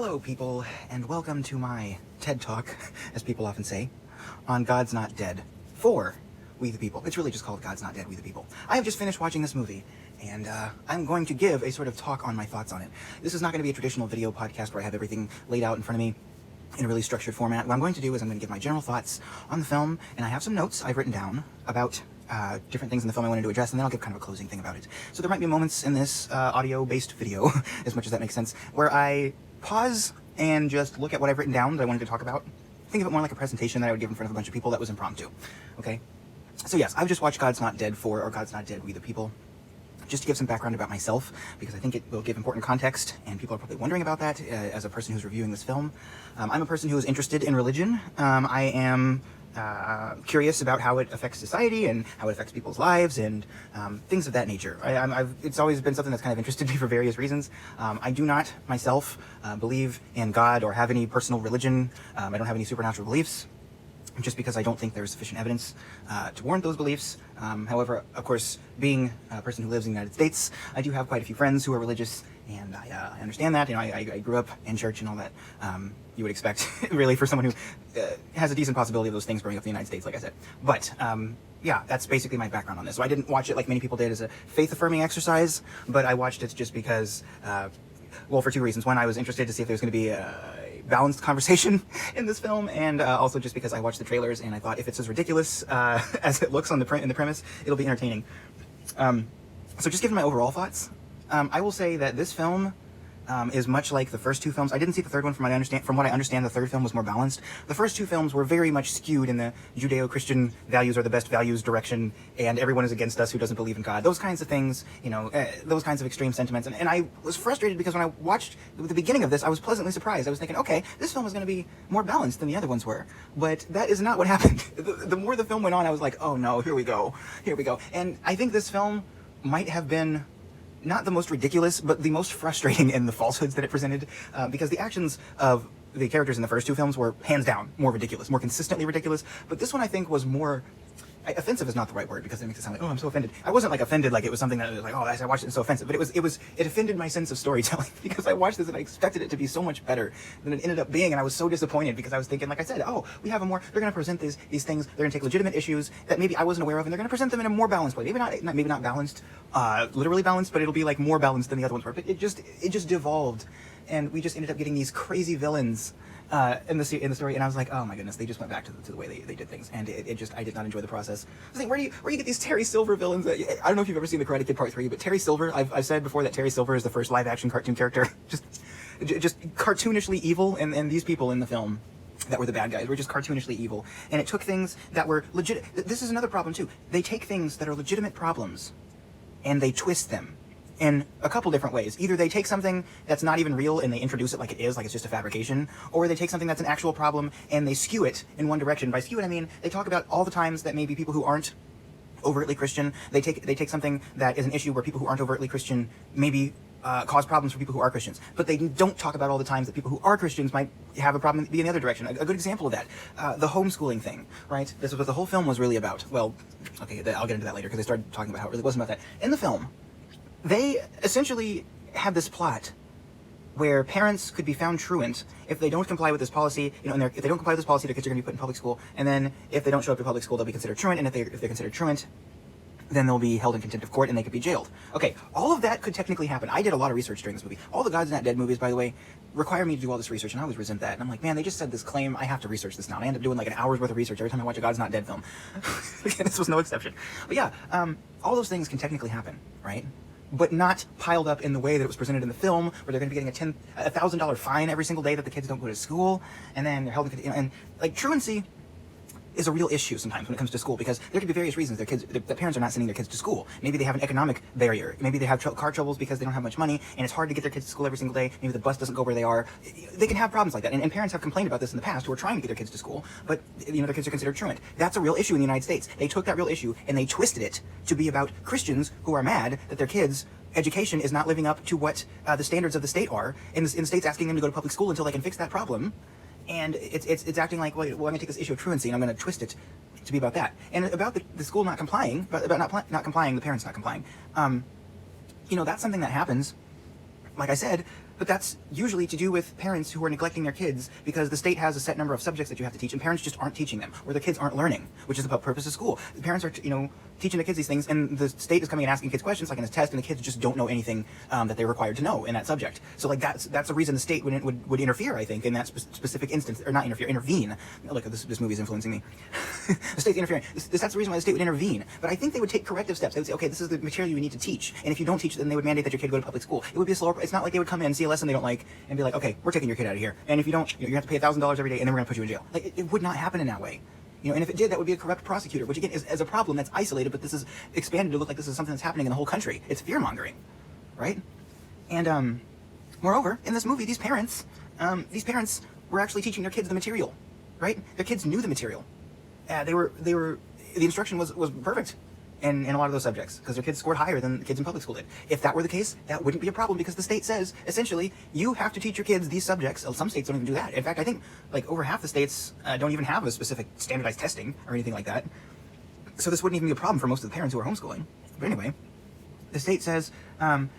Hello people, and welcome to my TED Talk, as people often say, on God's Not Dead for We the People. It's really just called God's Not Dead, We the People. I have just finished watching this movie, and I'm going to give a sort of talk on my thoughts on it. This is not going to be a traditional video podcast where I have everything laid out in front of me in a really structured format. What I'm going to do is I'm going to give my general thoughts on the film, and I have some notes I've written down about different things in the film I wanted to address, and then I'll give kind of a closing thing about it. So there might be moments in this audio-based video, as much as that makes sense, where I pause and just look at what I've written down that I wanted to talk about. Think of it more like a presentation that I would give in front of a bunch of people that was impromptu. Okay? So yes, I've just watched God's Not Dead for, or God's Not Dead, We the People, just to give some background about myself, because I think it will give important context, and people are probably wondering about that as a person who's reviewing this film. I'm a person who is interested in religion. I am curious about how it affects society and how it affects people's lives and things of that nature. It's always been something that's kind of interested me for various reasons. I do not myself believe in God or have any personal religion. I don't have any supernatural beliefs, just because I don't think there's sufficient evidence to warrant those beliefs. However, of course, being a person who lives in the United States, I do have quite a few friends who are religious, and I understand that. You know, I grew up in church and all that. You would expect, really, for someone who has a decent possibility of those things growing up in the United States, like I said. But, yeah, that's basically my background on this. So I didn't watch it like many people did as a faith-affirming exercise, but I watched it just because, well, for two reasons. One, I was interested to see if there was going to be a balanced conversation in this film, and also just because I watched the trailers and I thought if it's as ridiculous as it looks on in the premise, it'll be entertaining. So just giving my overall thoughts, I will say that this film is much like the first two films. I didn't see the third one. From what I understand, the third film was more balanced. The first two films were very much skewed in the Judeo-Christian values are the best values direction, and everyone is against us who doesn't believe in God. Those kinds of things, you know, those kinds of extreme sentiments. And I was frustrated because when I watched the beginning of this, I was pleasantly surprised. I was thinking, okay, this film is going to be more balanced than the other ones were. But that is not what happened. The more the film went on, I was like, oh no, here we go. Here we go. And I think this film might have been not the most ridiculous, but the most frustrating in the falsehoods that it presented, because the actions of the characters in the first two films were hands down more ridiculous, more consistently ridiculous. But this one, I think, was more offensive is not the right word, because it makes it sound like, oh, I'm so offended. I wasn't like offended like it was something that was like, oh, I watched it, it's so offensive. But it offended my sense of storytelling, because I watched this and I expected it to be so much better than it ended up being, and I was so disappointed because I was thinking, like I said, oh, we have they're going to present these things, they're going to take legitimate issues that maybe I wasn't aware of, and they're going to present them in a more balanced way. Maybe not balanced, literally balanced, but it'll be like more balanced than the other ones were. But it just devolved, and we just ended up getting these crazy villains in the story, and I was like, oh my goodness, they just went back to the way they did things, and I did not enjoy the process. I was like, where do you get these Terry Silver villains? I don't know if you've ever seen The Karate Kid Part 3, but Terry Silver, I've said before that Terry Silver is the first live-action cartoon character, just cartoonishly evil, and these people in the film that were the bad guys were just cartoonishly evil, and it took things that were legit. This is another problem too. They take things that are legitimate problems, and they twist them in a couple different ways. Either they take something that's not even real and they introduce it like it is, like it's just a fabrication, or they take something that's an actual problem and they skew it in one direction. By skew it, I mean they talk about all the times that maybe people who aren't overtly Christian, they take something that is an issue where people who aren't overtly Christian maybe cause problems for people who are Christians, but they don't talk about all the times that people who are Christians might have a problem be in the other direction. A good example of that, the homeschooling thing, right? This is what the whole film was really about. Well, okay, I'll get into that later, because they started talking about how it really wasn't about that. In the film, they essentially have this plot where parents could be found truant if they don't comply with this policy, you know, and if they don't comply with this policy, their kids are going to be put in public school, and then if they don't show up to public school, they'll be considered truant, and if they're considered truant, then they'll be held in contempt of court and they could be jailed. Okay, all of that could technically happen. I did a lot of research during this movie. All the God's Not Dead movies, by the way, require me to do all this research, and I always resent that. And I'm like, man, they just said this claim, I have to research this now. And I end up doing like an hour's worth of research every time I watch a God's Not Dead film. Again, this was no exception. But yeah, all those things can technically happen, right? But not piled up in the way that it was presented in the film, where they're going to be getting a $1,000 fine every single day that the kids don't go to school, and then they're held in, and like truancy is a real issue sometimes when it comes to school, because there could be various reasons the parents are not sending their kids to school. Maybe they have an economic barrier. Maybe they have car troubles because they don't have much money, and it's hard to get their kids to school every single day. Maybe the bus doesn't go where they are. They can have problems like that, and parents have complained about this in the past who are trying to get their kids to school, but you know their kids are considered truant. That's a real issue in the United States. They took that real issue and they twisted it to be about Christians who are mad that their kids' education is not living up to what the standards of the state are, and the state's asking them to go to public school until they can fix that problem. And it's acting like, well, I'm going to take this issue of truancy and I'm going to twist it to be about that. And about the school not complying, but about not complying, the parents not complying. You know, that's something that happens, like I said, But that's usually to do with parents who are neglecting their kids because the state has a set number of subjects that you have to teach, and parents just aren't teaching them, or their kids aren't learning, which is the purpose of school. The parents are, teaching the kids these things, and the state is coming and asking kids questions like in a test, and the kids just don't know anything that they're required to know in that subject. So like that's the reason the state would interfere, I think, in that specific instance, or not interfere, intervene. Look, this movie is influencing me. The state's interfering. That's the reason why the state would intervene. But I think they would take corrective steps. They would say, okay, this is the material you need to teach, and if you don't teach it, then they would mandate that your kid go to public school. It would be a slower. It's not like they would come in, see a lesson they don't like, and be like, okay, we're taking your kid out of here, and if you don't, you're gonna have to pay $1,000 every day, and then we're gonna put you in jail. Like it would not happen in that way. And if it did, that would be a corrupt prosecutor, which again is a problem that's isolated, but this is expanded to look like this is something that's happening in the whole country. It's fear-mongering, right? And moreover, in this movie, these parents were actually teaching their kids the material, right? Their kids knew the material. The instruction was perfect in a lot of those subjects because their kids scored higher than the kids in public school did. If that were the case, that wouldn't be a problem because the state says, essentially, you have to teach your kids these subjects. Some states don't even do that. In fact, I think like over half the states don't even have a specific standardized testing or anything like that. So this wouldn't even be a problem for most of the parents who are homeschooling. But anyway, the state says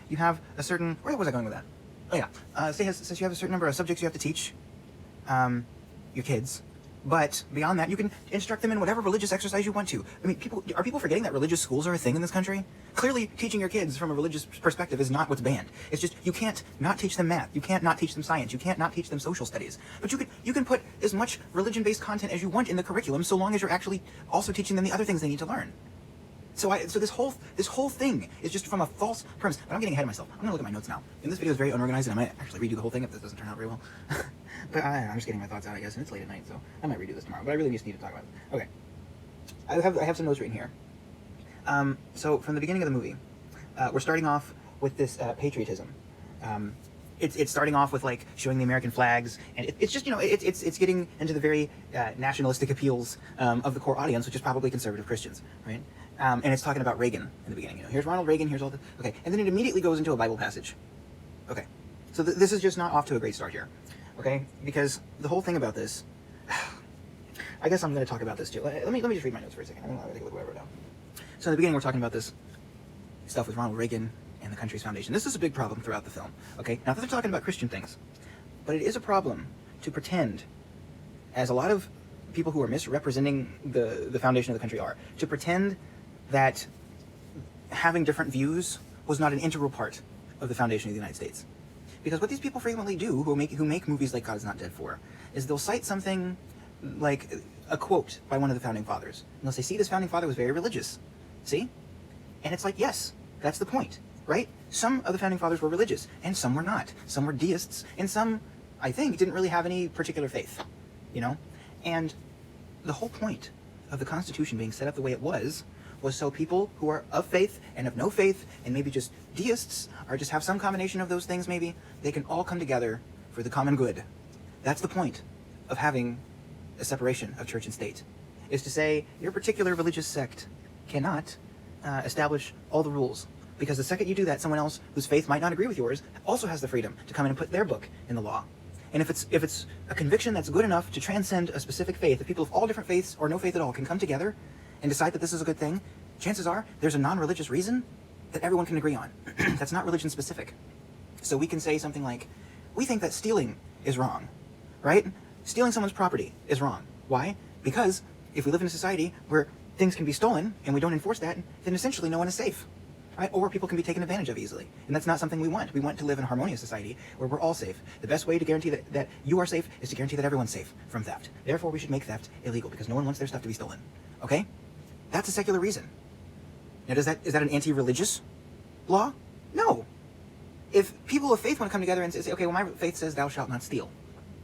you have a certain... Where was I going with that? Oh yeah, the state says you have a certain number of subjects you have to teach your kids. But beyond that, you can instruct them in whatever religious exercise you want to. I mean, are people forgetting that religious schools are a thing in this country? Clearly, teaching your kids from a religious perspective is not what's banned. It's just, you can't not teach them math. You can't not teach them science. You can't not teach them social studies. But you can put as much religion-based content as you want in the curriculum, so long as you're actually also teaching them the other things they need to learn. So this whole thing is just from a false premise. But I'm getting ahead of myself. I'm gonna look at my notes now. And this video is very unorganized, and I might actually redo the whole thing if this doesn't turn out very well. But I'm just getting my thoughts out, I guess, and it's late at night, so I might redo this tomorrow. But I really just need to talk about it. Okay, I have some notes written here. So from the beginning of the movie, we're starting off with this patriotism. It's starting off with like showing the American flags, and it's just it's getting into the very nationalistic appeals of the core audience, which is probably conservative Christians, right? And it's talking about Reagan in the beginning. Here's Ronald Reagan. Here's all the okay, and then it immediately goes into a Bible passage. Okay, so this is just not off to a great start here. Okay, because the whole thing about this, I guess I'm going to talk about this too. Let me just read my notes for a second. I'm going to take a look at what I wrote down. So in the beginning, we're talking about this stuff with Ronald Reagan and the country's foundation. This is a big problem throughout the film. Okay, now they're talking about Christian things, but it is a problem to pretend, as a lot of people who are misrepresenting the foundation of the country are, to pretend that having different views was not an integral part of the foundation of the United States. Because what these people frequently do, who make movies like God Is Not Dead 4, is they'll cite something like a quote by one of the founding fathers. And they'll say, see, this founding father was very religious. See? And it's like, yes, that's the point, right? Some of the founding fathers were religious, and some were not. Some were deists, and some, I think, didn't really have any particular faith, And the whole point of the Constitution being set up the way it was so people who are of faith and of no faith, and maybe just deists, or just have some combination of those things maybe, they can all come together for the common good. That's the point of having a separation of church and state, is to say your particular religious sect cannot establish all the rules, because the second you do that, someone else whose faith might not agree with yours also has the freedom to come in and put their book in the law. And if it's a conviction that's good enough to transcend a specific faith, if people of all different faiths or no faith at all can come together and decide that this is a good thing, chances are there's a non-religious reason that everyone can agree on. That's not religion specific. So we can say something like, we think that stealing is wrong, right? Stealing someone's property is wrong. Why? Because if we live in a society where things can be stolen and we don't enforce that, then essentially no one is safe, right? Or people can be taken advantage of easily. And that's not something we want. We want to live in a harmonious society where we're all safe. The best way to guarantee that you are safe is to guarantee that everyone's safe from theft. Therefore, we should make theft illegal because no one wants their stuff to be stolen. Okay? That's a secular reason. Now, is that an anti-religious law? No. If people of faith want to come together and say, okay, well, my faith says thou shalt not steal.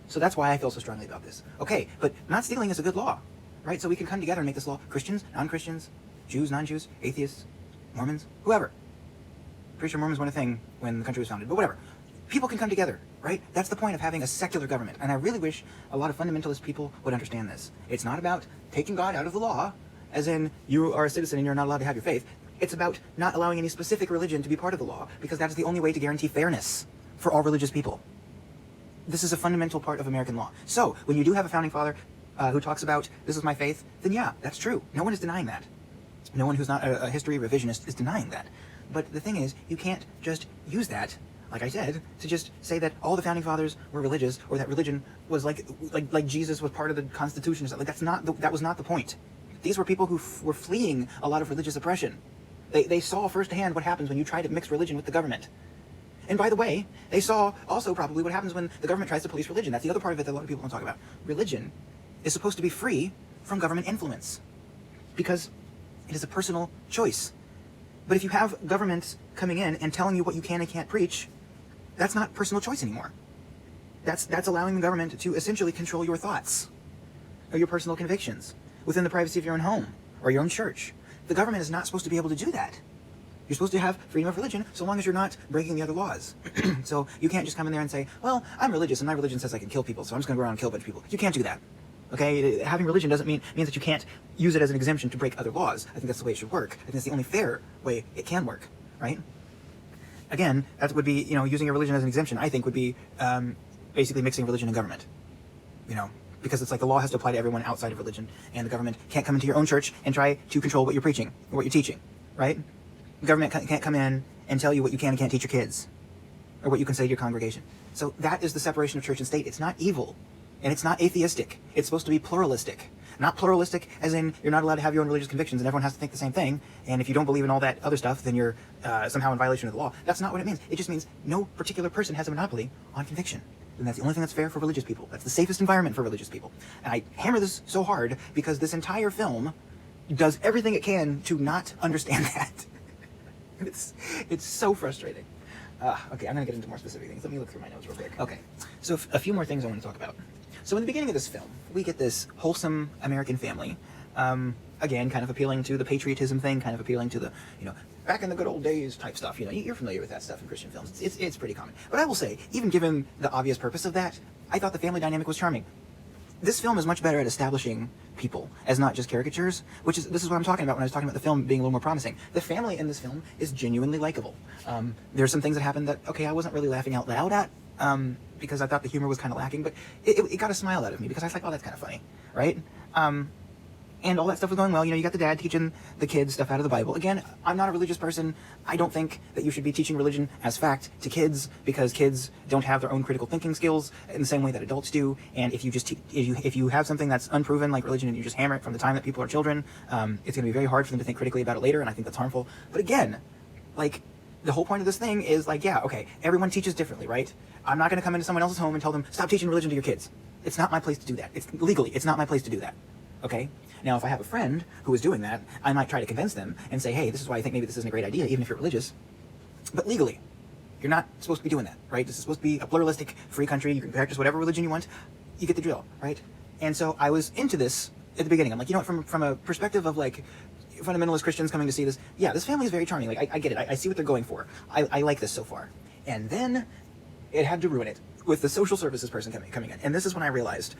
So that's why I feel so strongly about this. Okay, but not stealing is a good law, right? So we can come together and make this law. Christians, non-Christians, Jews, non-Jews, atheists, Mormons, whoever. Pretty sure Mormons weren't a thing when the country was founded, but whatever. People can come together, right? That's the point of having a secular government. And I really wish a lot of fundamentalist people would understand this. It's not about taking God out of the law, as in you are a citizen and you're not allowed to have your faith. It's about not allowing any specific religion to be part of the law, because that is the only way to guarantee fairness for all religious people. This is a fundamental part of American law. So, when you do have a founding father who talks about, this is my faith, then yeah, that's true. No one is denying that. No one who's not a history revisionist is denying that. But the thing is, you can't just use that like I said, to just say that all the founding fathers were religious, or that religion was like Jesus was part of the Constitution. Like that was not the point. These were people who were fleeing a lot of religious oppression. They saw firsthand what happens when you try to mix religion with the government. And by the way, they saw also probably what happens when the government tries to police religion. That's the other part of it that a lot of people don't talk about. Religion is supposed to be free from government influence because it is a personal choice. But if you have governments coming in and telling you what you can and can't preach, that's not personal choice anymore. That's allowing the government to essentially control your thoughts or your personal convictions within the privacy of your own home or your own church. The government is not supposed to be able to do that. You're supposed to have freedom of religion so long as you're not breaking the other laws. So you can't just come in there and say, well, I'm religious and my religion says I can kill people, so I'm just going to go around and kill a bunch of people. You can't do that. Okay? Having religion doesn't means that you can't use it as an exemption to break other laws. I think that's the way it should work. I think that's the only fair way it can work, right? Again, that would be, using your religion as an exemption, I think would be basically mixing religion and government. Because it's like the law has to apply to everyone outside of religion, and the government can't come into your own church and try to control what you're preaching or what you're teaching, right? The government can't come in and tell you what you can and can't teach your kids or what you can say to your congregation. So that is the separation of church and state. It's not evil, and it's not atheistic. It's supposed to be pluralistic. Not pluralistic as in you're not allowed to have your own religious convictions and everyone has to think the same thing, and if you don't believe in all that other stuff, then you're somehow in violation of the law. That's not what it means. It just means no particular person has a monopoly on conviction. And that's the only thing that's fair for religious people. That's the safest environment for religious people. And I hammer this so hard because this entire film does everything it can to not understand that. It's so frustrating. Okay, I'm going to get into more specific things. Let me look through my notes real quick. Okay, so a few more things I want to talk about. So in the beginning of this film, we get this wholesome American family. Again, kind of appealing to the patriotism thing, kind of appealing to the, back in the good old days type stuff. You're familiar with that stuff in Christian films. It's pretty common. But I will say, even given the obvious purpose of that, I thought the family dynamic was charming. This film is much better at establishing people as not just caricatures, this is what I'm talking about when I was talking about the film being a little more promising. The family in this film is genuinely likable. There's some things that happened that, okay, I wasn't really laughing out loud at, because I thought the humor was kind of lacking, but it got a smile out of me because I was like, oh, that's kind of funny, right? And all that stuff was going well. You got the dad teaching the kids stuff out of the Bible. Again, I'm not a religious person. I don't think that you should be teaching religion as fact to kids because kids don't have their own critical thinking skills in the same way that adults do. And if you just if you have something that's unproven like religion and you just hammer it from the time that people are children, it's going to be very hard for them to think critically about it later. And I think that's harmful. But again, the whole point of this thing is yeah, okay, everyone teaches differently, right? I'm not going to come into someone else's home and tell them stop teaching religion to your kids. It's not my place to do that. It's not my place to do that. Okay? Now, if I have a friend who is doing that, I might try to convince them and say, hey, this is why I think maybe this isn't a great idea, even if you're religious. But legally, you're not supposed to be doing that, right? This is supposed to be a pluralistic, free country. You can practice whatever religion you want. You get the drill, right? And so I was into this at the beginning. I'm like, from a perspective of fundamentalist Christians coming to see this, yeah, this family is very charming. I get it. I see what they're going for. I like this so far. And then it had to ruin it with the social services person coming in. And this is when I realized,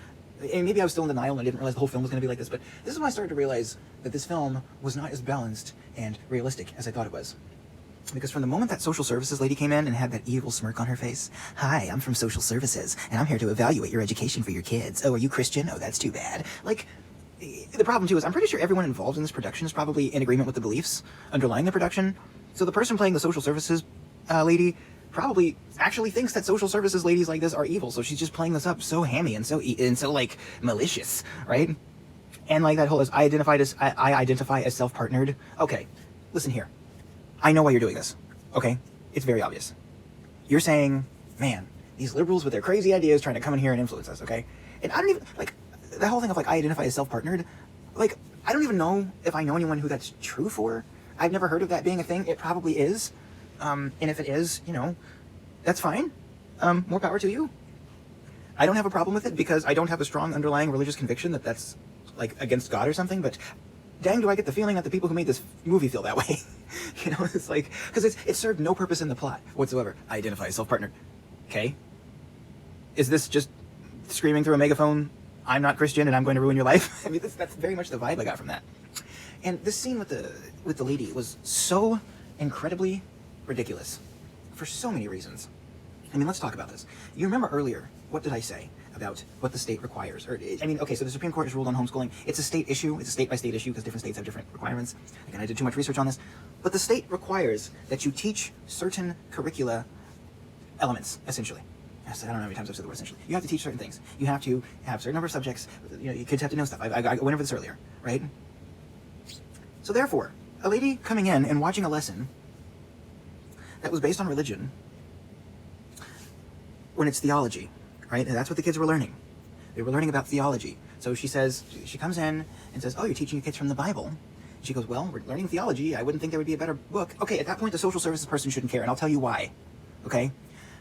and maybe I was still in denial and I didn't realize the whole film was going to be like this, but this is when I started to realize that this film was not as balanced and realistic as I thought it was. Because from the moment that social services lady came in and had that evil smirk on her face, hi, I'm from social services, and I'm here to evaluate your education for your kids. Oh, are you Christian? Oh, that's too bad. The problem too is I'm pretty sure everyone involved in this production is probably in agreement with the beliefs underlying the production. So the person playing the social services lady probably actually thinks that social services ladies like this are evil, so she's just playing this up so hammy and so malicious, right? And that whole I identify as self-partnered. Okay, listen here. I know why you're doing this. Okay, it's very obvious. You're saying, man, these liberals with their crazy ideas trying to come in here and influence us. Okay, and I don't even that whole thing of I identify as self-partnered. I don't even know if I know anyone who that's true for. I've never heard of that being a thing. It probably is. And if it is, that's fine. More power to you. I don't have a problem with it because I don't have a strong underlying religious conviction that that's against God or something, but dang, do I get the feeling that the people who made this movie feel that way. It's because it served no purpose in the plot whatsoever. I identify as self-partnered. Okay. Is this just screaming through a megaphone, I'm not Christian and I'm going to ruin your life? I mean, that's very much the vibe I got from that. And this scene with the lady was so incredibly ridiculous for so many reasons. I mean, let's talk about this. You remember earlier, what did I say about what the state requires? Okay, so the Supreme Court has ruled on homeschooling. It's a state issue. It's a state-by-state issue because different states have different requirements. Again, I did too much research on this. But the state requires that you teach certain curricula elements, essentially. Yes, I don't know how many times I've said the word essentially. You have to teach certain things. You have to have a certain number of subjects. You know, your kids have to know stuff. I went over this earlier, right? So therefore, a lady coming in and watching a lesson that was based on religion, when it's theology, right? And that's what the kids were learning. They were learning about theology. So she comes in and says, oh, you're teaching your kids from the Bible. And she goes, well, we're learning theology. I wouldn't think there would be a better book. Okay, at that point, the social services person shouldn't care, and I'll tell you why, okay?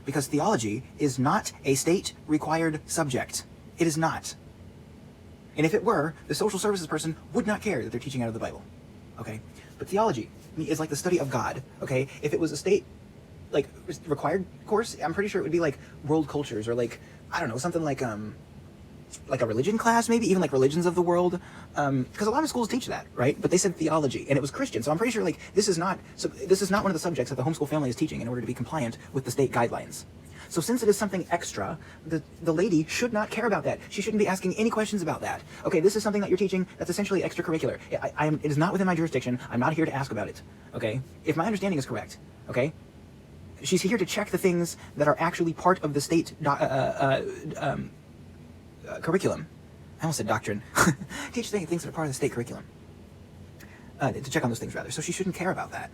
Because theology is not a state-required subject. It is not. And if it were, the social services person would not care that they're teaching out of the Bible, okay? But theology is like the study of God, okay? If it was a state, like, required course, I'm pretty sure it would be like world cultures, or like, I don't know, something like a religion class, maybe, even like religions of the world, because a lot of schools teach that, right? But they said theology, and it was Christian, so I'm pretty sure like this is not one of the subjects that the homeschool family is teaching in order to be compliant with the state guidelines. So since it is something extra, the lady should not care about that. She shouldn't be asking any questions about that. Okay, this is something that you're teaching that's essentially extracurricular. It is not within my jurisdiction. I'm not here to ask about it, okay? If my understanding is correct, okay? She's here to check the things that are actually part of the state curriculum. I almost said doctrine. Teach things that are part of the state curriculum. To check on those things, rather. So she shouldn't care about that.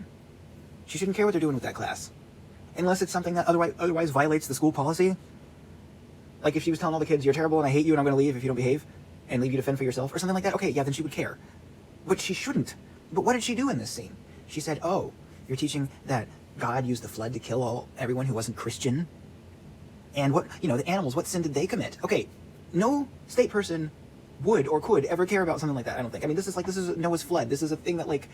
She shouldn't care what they're doing with that class. Unless it's something that otherwise violates the school policy. Like if she was telling all the kids, you're terrible and I hate you and I'm going to leave if you don't behave, and leave you to fend for yourself, or something like that, okay, yeah, then she would care. But she shouldn't. But what did she do in this scene? She said, oh, you're teaching that God used the flood to kill everyone who wasn't Christian? And what, the animals, what sin did they commit? Okay, no state person would or could ever care about something like that, I don't think. I mean, this is Noah's flood. This is a thing that, like,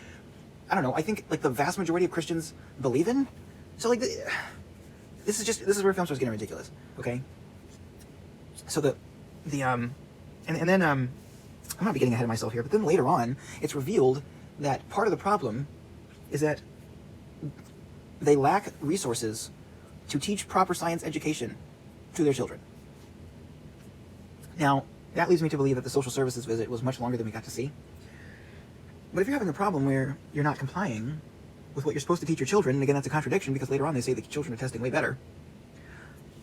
I don't know, I think, like, the vast majority of Christians believe in. So, like, this is where film starts getting ridiculous, okay? So and then, I'm not be getting ahead of myself here, but then later on, it's revealed that part of the problem is that they lack resources to teach proper science education to their children. Now, that leads me to believe that the social services visit was much longer than we got to see. But if you're having a problem where you're not complying with what you're supposed to teach your children, and again, that's a contradiction because later on they say the children are testing way better.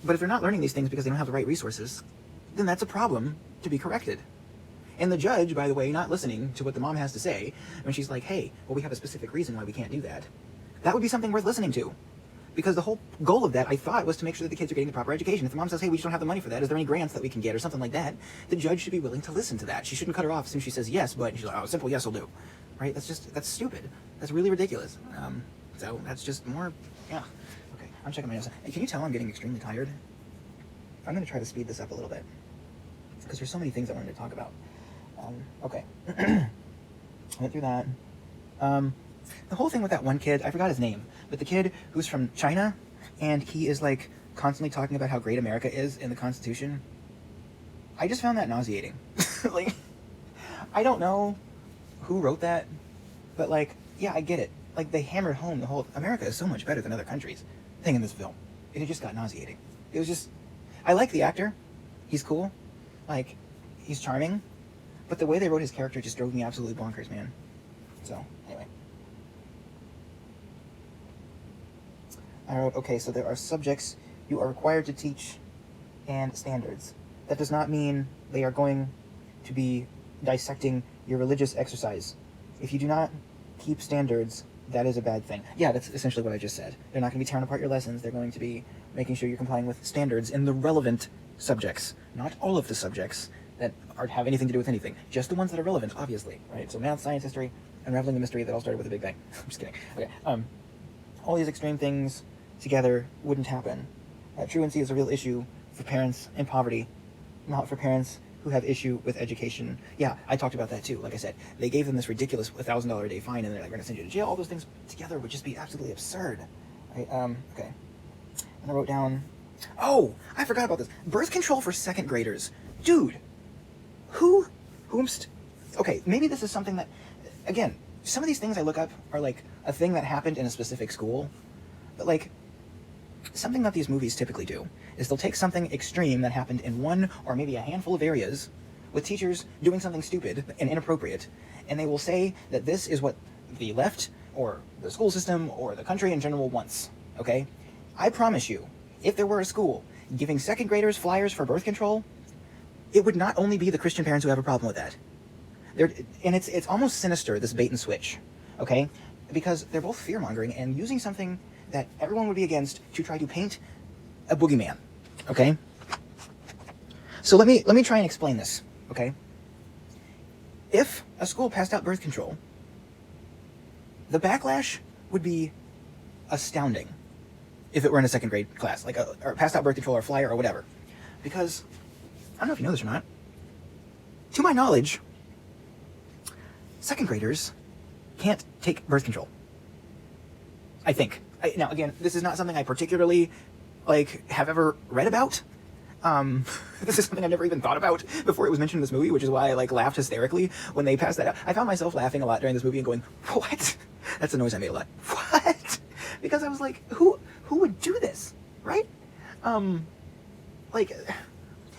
But if they're not learning these things because they don't have the right resources, then that's a problem to be corrected. And the judge, by the way, not listening to what the mom has to say, when she's like, hey, well, we have a specific reason why we can't do that, that would be something worth listening to. Because the whole goal of that, I thought, was to make sure that the kids are getting the proper education. If the mom says, hey, we just don't have the money for that, is there any grants that we can get or something like that, the judge should be willing to listen to that. She shouldn't cut her off as soon as she says yes, but she's like, oh, simple yes will do. Right? That's stupid. That's really ridiculous. So that's just more, yeah. Okay, I'm checking my notes. Hey, can you tell I'm getting extremely tired? I'm going to try to speed this up a little bit, because there's so many things I wanted to talk about. Okay. I went through that. The whole thing with that one kid, I forgot his name, but the kid who's from China, and he is like constantly talking about how great America is in the Constitution. I just found that nauseating. Like, I don't know who wrote that, but like, yeah, I get it. Like, they hammered home the whole, America is so much better than other countries thing in this film. It just got nauseating. It was just, I like the actor. He's cool. Like, he's charming. But the way they wrote his character just drove me absolutely bonkers, man. So, anyway. I wrote, okay, so there are subjects you are required to teach and standards. That does not mean they are going to be dissecting your religious exercise. If you do not keep standards, that is a bad thing. Yeah, that's essentially what I just said. They're not going to be tearing apart your lessons. They're going to be making sure you're complying with standards in the relevant subjects. Not all of the subjects that have anything to do with anything. Just the ones that are relevant, obviously. Right? So math, science, history, unraveling the mystery that all started with a Big Bang. I'm just kidding. Okay. All these extreme things together wouldn't happen. Truancy is a real issue for parents in poverty, not for parents who have issue with education. Yeah, I talked about that too. Like I said, they gave them this ridiculous $1,000 a day fine, and they're like, we're going to send you to jail. All those things together would just be absolutely absurd. Right? Okay. And I wrote down, oh, I forgot about this. Birth control for second graders. Dude, okay, maybe this is something that, again, some of these things I look up are like a thing that happened in a specific school, but like, something that these movies typically do is they'll take something extreme that happened in one or maybe a handful of areas with teachers doing something stupid and inappropriate, and they will say that this is what the left or the school system or the country in general wants, okay? I promise you, if there were a school giving second graders flyers for birth control, it would not only be the Christian parents who have a problem with that. And it's almost sinister, this bait and switch, okay? Because they're both fear-mongering and using something that everyone would be against to try to paint a boogeyman, okay? So let me try and explain this, okay? If a school passed out birth control, the backlash would be astounding if it were in a second grade class, like or passed out birth control or a flyer or whatever. Because, I don't know if you know this or not, to my knowledge, second graders can't take birth control. I think. Now, again, this is not something I particularly, have ever read about. This is something I've never even thought about before it was mentioned in this movie, which is why I, laughed hysterically when they passed that out. I found myself laughing a lot during this movie and going, what? That's the noise I made a lot. What? Because I was like, who would do this, right? The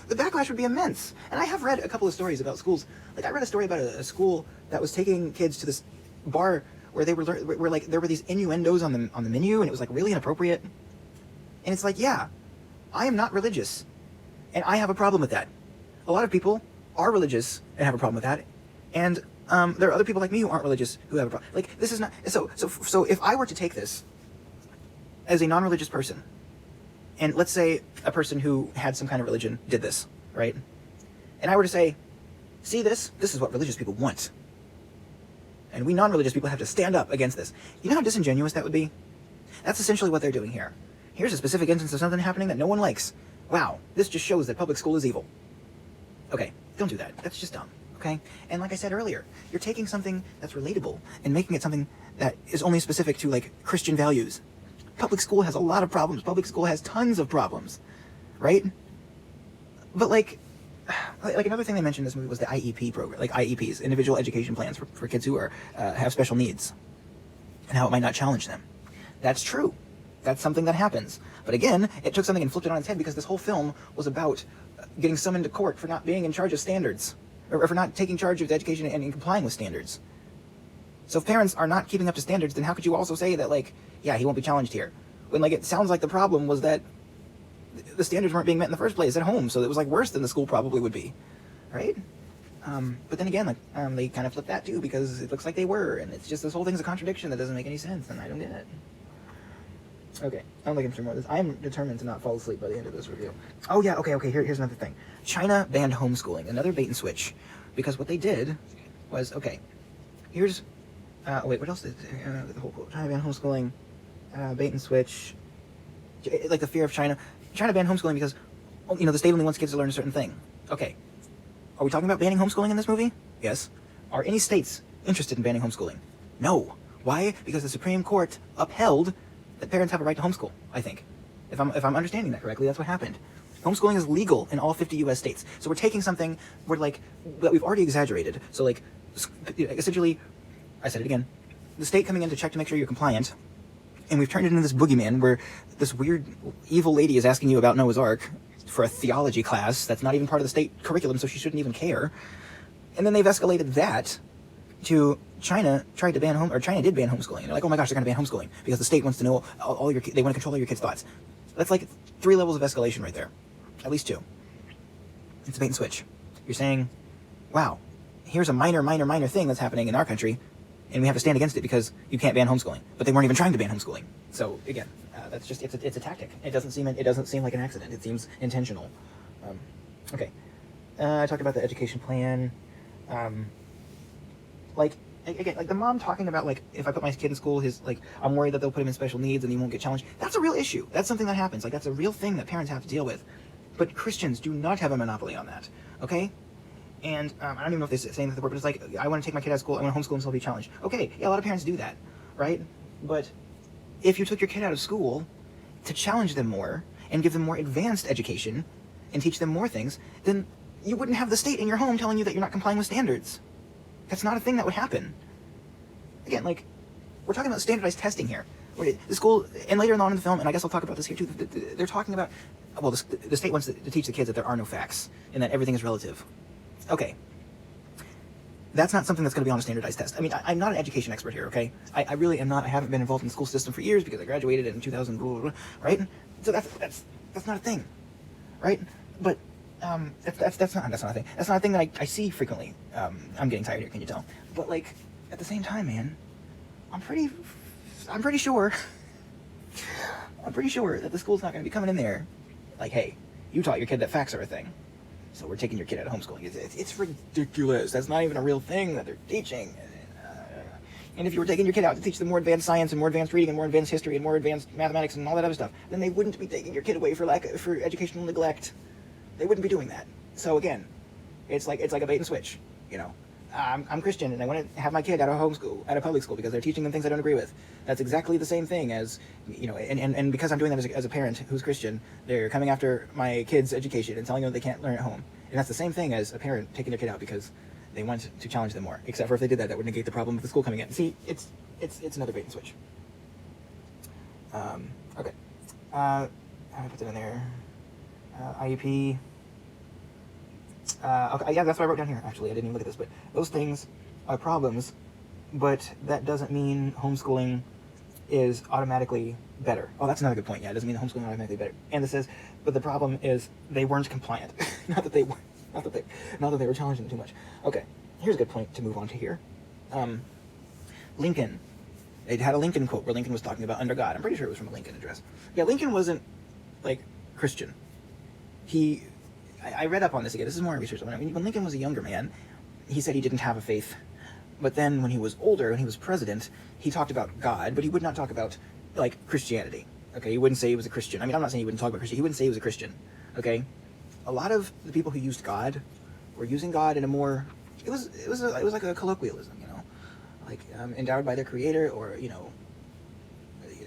backlash would be immense. And I have read a couple of stories about schools. I read a story about a school that was taking kids to this bar where they were there were these innuendos on the menu, and it was really inappropriate. And it's yeah, I am not religious, and I have a problem with that. A lot of people are religious and have a problem with that, and there are other people like me who aren't religious who have a problem. This is not so. If I were to take this as a non-religious person, and let's say a person who had some kind of religion did this, right? And I were to say, see this is what religious people want. And we non-religious people have to stand up against this. You know how disingenuous that would be? That's essentially what they're doing here. Here's a specific instance of something happening that no one likes. Wow, this just shows that public school is evil. Okay, don't do that. That's just dumb, okay? And like I said earlier, you're taking something that's relatable and making it something that is only specific to, Christian values. Public school has a lot of problems. Public school has tons of problems, right? But, another thing they mentioned in this movie was the IEP program, IEPs, individual education plans for kids who have special needs, and how it might not challenge them. That's true. That's something that happens. But again, it took something and flipped it on its head because this whole film was about getting summoned to court for not being in charge of standards, or for not taking charge of the education and complying with standards. So if parents are not keeping up to standards, then how could you also say that, yeah, he won't be challenged here? When, it sounds like the problem was that the standards weren't being met in the first place at home, so it was worse than the school probably would be, right? But then again, they kind of flipped that too because it looks like they were, and it's just this whole thing's a contradiction that doesn't make any sense, and I don't get it. Okay, I'm looking for more of this. I'm determined to not fall asleep by the end of this review. Oh yeah, okay. Here's another thing. China banned homeschooling, another bait and switch, because what they did was here's what else did the whole quote? China banned homeschooling, bait and switch, the fear of China. China banned homeschooling because, the state only wants kids to learn a certain thing. Okay. Are we talking about banning homeschooling in this movie? Yes. Are any states interested in banning homeschooling? No. Why? Because the Supreme Court upheld that parents have a right to homeschool, I think. If I'm understanding that correctly, that's what happened. Homeschooling is legal in all 50 U.S. states. So we're taking something that we've already exaggerated. So essentially, I said it again, the state coming in to check to make sure you're compliant, and we've turned it into this boogeyman where this weird evil lady is asking you about Noah's Ark for a theology class that's not even part of the state curriculum, so she shouldn't even care. And then they've escalated that to China China did ban homeschooling. And they're oh my gosh, they're going to ban homeschooling because the state wants to know they want to control all your kids' thoughts. That's 3 levels of escalation right there. At least 2. It's a bait and switch. You're saying, wow, here's a minor thing that's happening in our country, and we have to stand against it because you can't ban homeschooling. But they weren't even trying to ban homeschooling. So again, that's just it's a tactic. It doesn't seem like an accident. It seems intentional. Okay, I talked about the education plan. Again, the mom talking about if I put my kid in school, I'm worried that they'll put him in special needs and he won't get challenged. That's a real issue. That's something that happens. That's a real thing that parents have to deal with. But Christians do not have a monopoly on that. Okay. And I don't even know if they're saying that the word, but it's I want to take my kid out of school, I want to homeschool him so he'll be challenged. Okay, yeah, a lot of parents do that, right? But if you took your kid out of school to challenge them more and give them more advanced education and teach them more things, then you wouldn't have the state in your home telling you that you're not complying with standards. That's not a thing that would happen. Again, we're talking about standardized testing here. The school, and later on in the film, and I guess I'll talk about this here too, they're talking about, the state wants to teach the kids that there are no facts and that everything is relative. Okay. That's not something that's going to be on a standardized test. I mean, I'm not an education expert here, okay? I really am not. I haven't been involved in the school system for years because I graduated in 2000, right? So that's not a thing, right? But that's not a thing. That's not a thing that I see frequently. I'm getting tired here, can you tell? But like at the same time, man, I'm pretty sure that the school's not going to be coming in there like, hey, you taught your kid that facts are a thing, so we're taking your kid out of homeschooling. It's ridiculous. That's not even a real thing that they're teaching. And if you were taking your kid out to teach them more advanced science and more advanced reading and more advanced history and more advanced mathematics and all that other stuff, then they wouldn't be taking your kid away for educational neglect. They wouldn't be doing that. So again, it's like a bait and switch. You know, I'm Christian and I want to have my kid out of public school because they're teaching them things I don't agree with. That's exactly the same thing as, you know, and because I'm doing that as a parent who's Christian, they're coming after my kid's education and telling them they can't learn at home. And that's the same thing as a parent taking their kid out because they want to challenge them more. Except for if they did that, that would negate the problem of the school coming in. See, it's another bait and switch. Okay. How do I put that in there? IEP. Okay, yeah, that's what I wrote down here, actually. I didn't even look at this, but those things are problems, but that doesn't mean homeschooling is automatically better. Oh, that's another good point. Yeah, it doesn't mean homeschooling is automatically better. And it says, but the problem is they weren't compliant. not that they were challenging them too much. Okay, here's a good point to move on to here. Lincoln. It had a Lincoln quote where Lincoln was talking about under God. I'm pretty sure it was from a Lincoln address. Yeah, Lincoln wasn't, like, Christian. I read up on this again. This is more research. When Lincoln was a younger man, he said he didn't have a faith. But then when he was older, when he was president, he talked about God, but he would not talk about, like, Christianity. Okay, he wouldn't say he was a Christian. I mean, I'm not saying he wouldn't talk about Christianity. He wouldn't say he was a Christian. Okay? A lot of the people who used God were using God in a more... It was like a colloquialism, you know? Like, endowed by their creator, or, you know...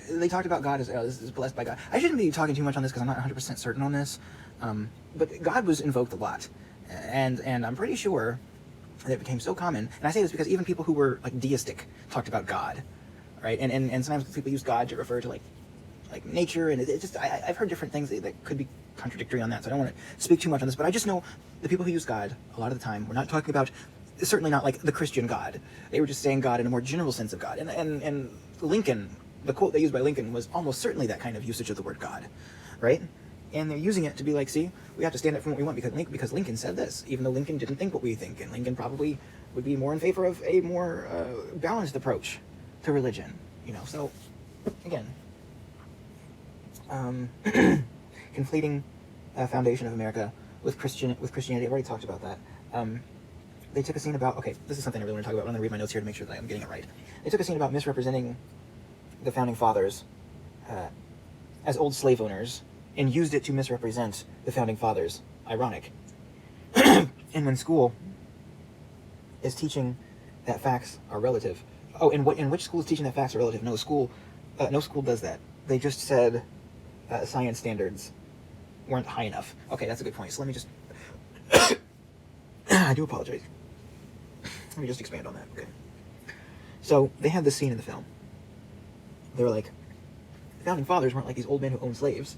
They talked about God as, this is blessed by God. I shouldn't be talking too much on this because I'm not 100% certain on this. But God was invoked a lot. And I'm pretty sure that it became so common. And I say this because even people who were, like, deistic talked about God, right? And sometimes people use God to refer to, like nature, and it just... I've heard different things that could be contradictory on that, so I don't want to speak too much on this, but I just know the people who use God, a lot of the time, we're not talking about... Certainly not, like, the Christian God. They were just saying God in a more general sense of God. And Lincoln... The quote they used by Lincoln was almost certainly that kind of usage of the word God, right? And they're using it to be like, see, we have to stand up for what we want because Lincoln said this, even though Lincoln didn't think what we think, and Lincoln probably would be more in favor of a more balanced approach to religion, you know. So, again, conflating foundation of America with Christianity. I've already talked about that. They took a scene about, okay, this is something I really want to talk about. I'm going to read my notes here to make sure that I'm getting it right. They took a scene about misrepresenting the founding fathers as old slave owners and used it to misrepresent the founding fathers. Ironic. And when school is teaching that facts are relative, in which school is teaching that facts are relative? No school does that. They just said science standards weren't high enough. Okay, that's a good point. So let me just I do apologize. Let me just expand on that. Okay. So they had this scene in the film. They were like, the founding fathers weren't like these old men who owned slaves.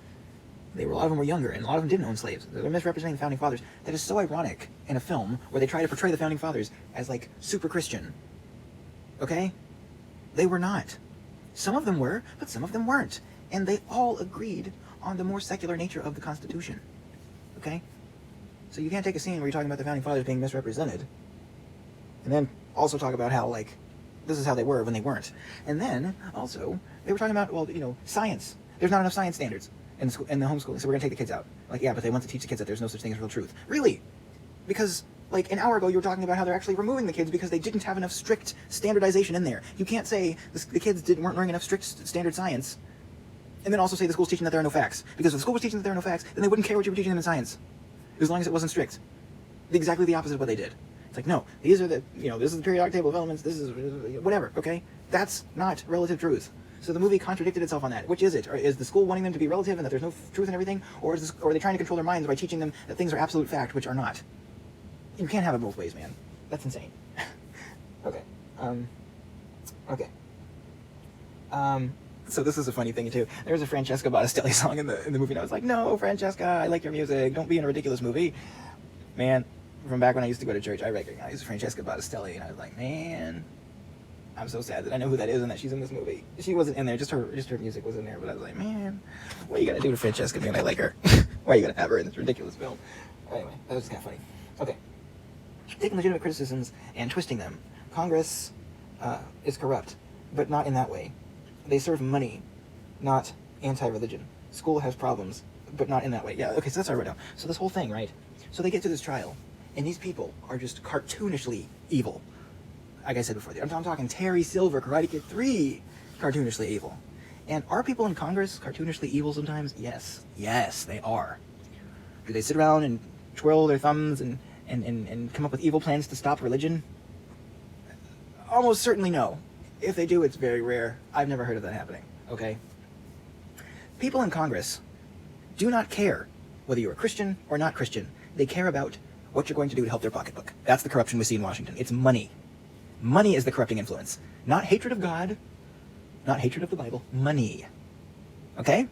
A lot of them were younger, and a lot of them didn't own slaves. They're misrepresenting the founding fathers. That is so ironic in a film where they try to portray the founding fathers as, like, super Christian. Okay? They were not. Some of them were, but some of them weren't. And they all agreed on the more secular nature of the Constitution. Okay? So you can't take a scene where you're talking about the founding fathers being misrepresented, and then also talk about how, like, this is how they were when they weren't. And then, also, they were talking about, well, you know, science. There's not enough science standards in the homeschooling, so we're going to take the kids out. Like, yeah, but they want to teach the kids that there's no such thing as real truth. Really? Because, like, an hour ago you were talking about how they're actually removing the kids because they didn't have enough strict standardization in there. You can't say the kids weren't learning enough strict standard science, and then also say the school's teaching that there are no facts. Because if the school was teaching that there are no facts, then they wouldn't care what you were teaching them in science, as long as it wasn't strict. Exactly the opposite of what they did. It's like, no, these are the, you know, this is the periodic table of elements, this is whatever, okay? That's not relative truth. So the movie contradicted itself on that. Which is it? Or is the school wanting them to be relative and that there's no truth in everything? Or are they trying to control their minds by teaching them that things are absolute fact, which are not? You can't have it both ways, man. That's insane. Okay. So this is a funny thing, too. There was a Francesca Battistelli song in the movie, and I was like, no, Francesca, I like your music. Don't be in a ridiculous movie. Man, from back when I used to go to church, I recognized Francesca Battistelli, and I was like, man, I'm so sad that I know who that is and that she's in this movie. She wasn't in there, just her music was in there, but I was like, man, what are you gonna do to Francesca being I like her? Why are you gonna have her in this ridiculous film? Anyway, that was kind of funny. Okay. Taking legitimate criticisms and twisting them. Congress is corrupt, but not in that way. They serve money, not anti-religion. School has problems, but not in that way. Yeah, okay, so that's what I wrote down. So this whole thing, right? So they get to this trial, and these people are just cartoonishly evil. Like I said before, I'm talking Terry Silver, Karate Kid 3, cartoonishly evil. And are people in Congress cartoonishly evil sometimes? Yes. Yes, they are. Do they sit around and twirl their thumbs and come up with evil plans to stop religion? Almost certainly no. If they do, it's very rare. I've never heard of that happening, okay? People in Congress do not care whether you're a Christian or not Christian. They care about what you're going to do to help their pocketbook. That's the corruption we see in Washington. It's money. Money is the corrupting influence. Not hatred of God, not hatred of the Bible, money. Okay?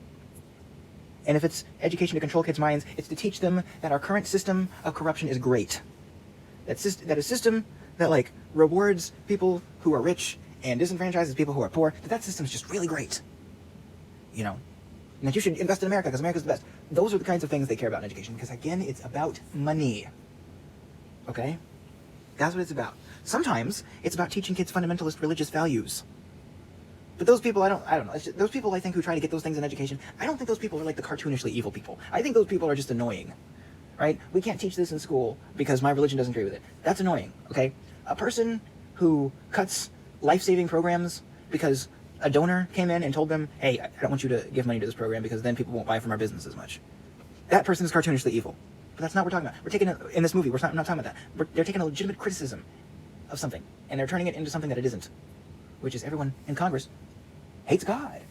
And if it's education to control kids' minds, it's to teach them that our current system of corruption is great. That a system that, like, rewards people who are rich and disenfranchises people who are poor, that system is just really great. You know? And that you should invest in America because America's the best. Those are the kinds of things they care about in education because, again, it's about money. Okay? That's what it's about. Sometimes it's about teaching kids fundamentalist religious values. But those people, I don't know. Those people, I think, who try to get those things in education, I don't think those people are like the cartoonishly evil people. I think those people are just annoying, right? We can't teach this in school because my religion doesn't agree with it. That's annoying, okay? A person who cuts life-saving programs because a donor came in and told them, hey, I don't want you to give money to this program because then people won't buy from our business as much. That person is cartoonishly evil. But that's not what we're talking about. We're taking in this movie, we're not talking about that. They're taking a legitimate criticism of something, and they're turning it into something that it isn't, which is everyone in Congress hates God.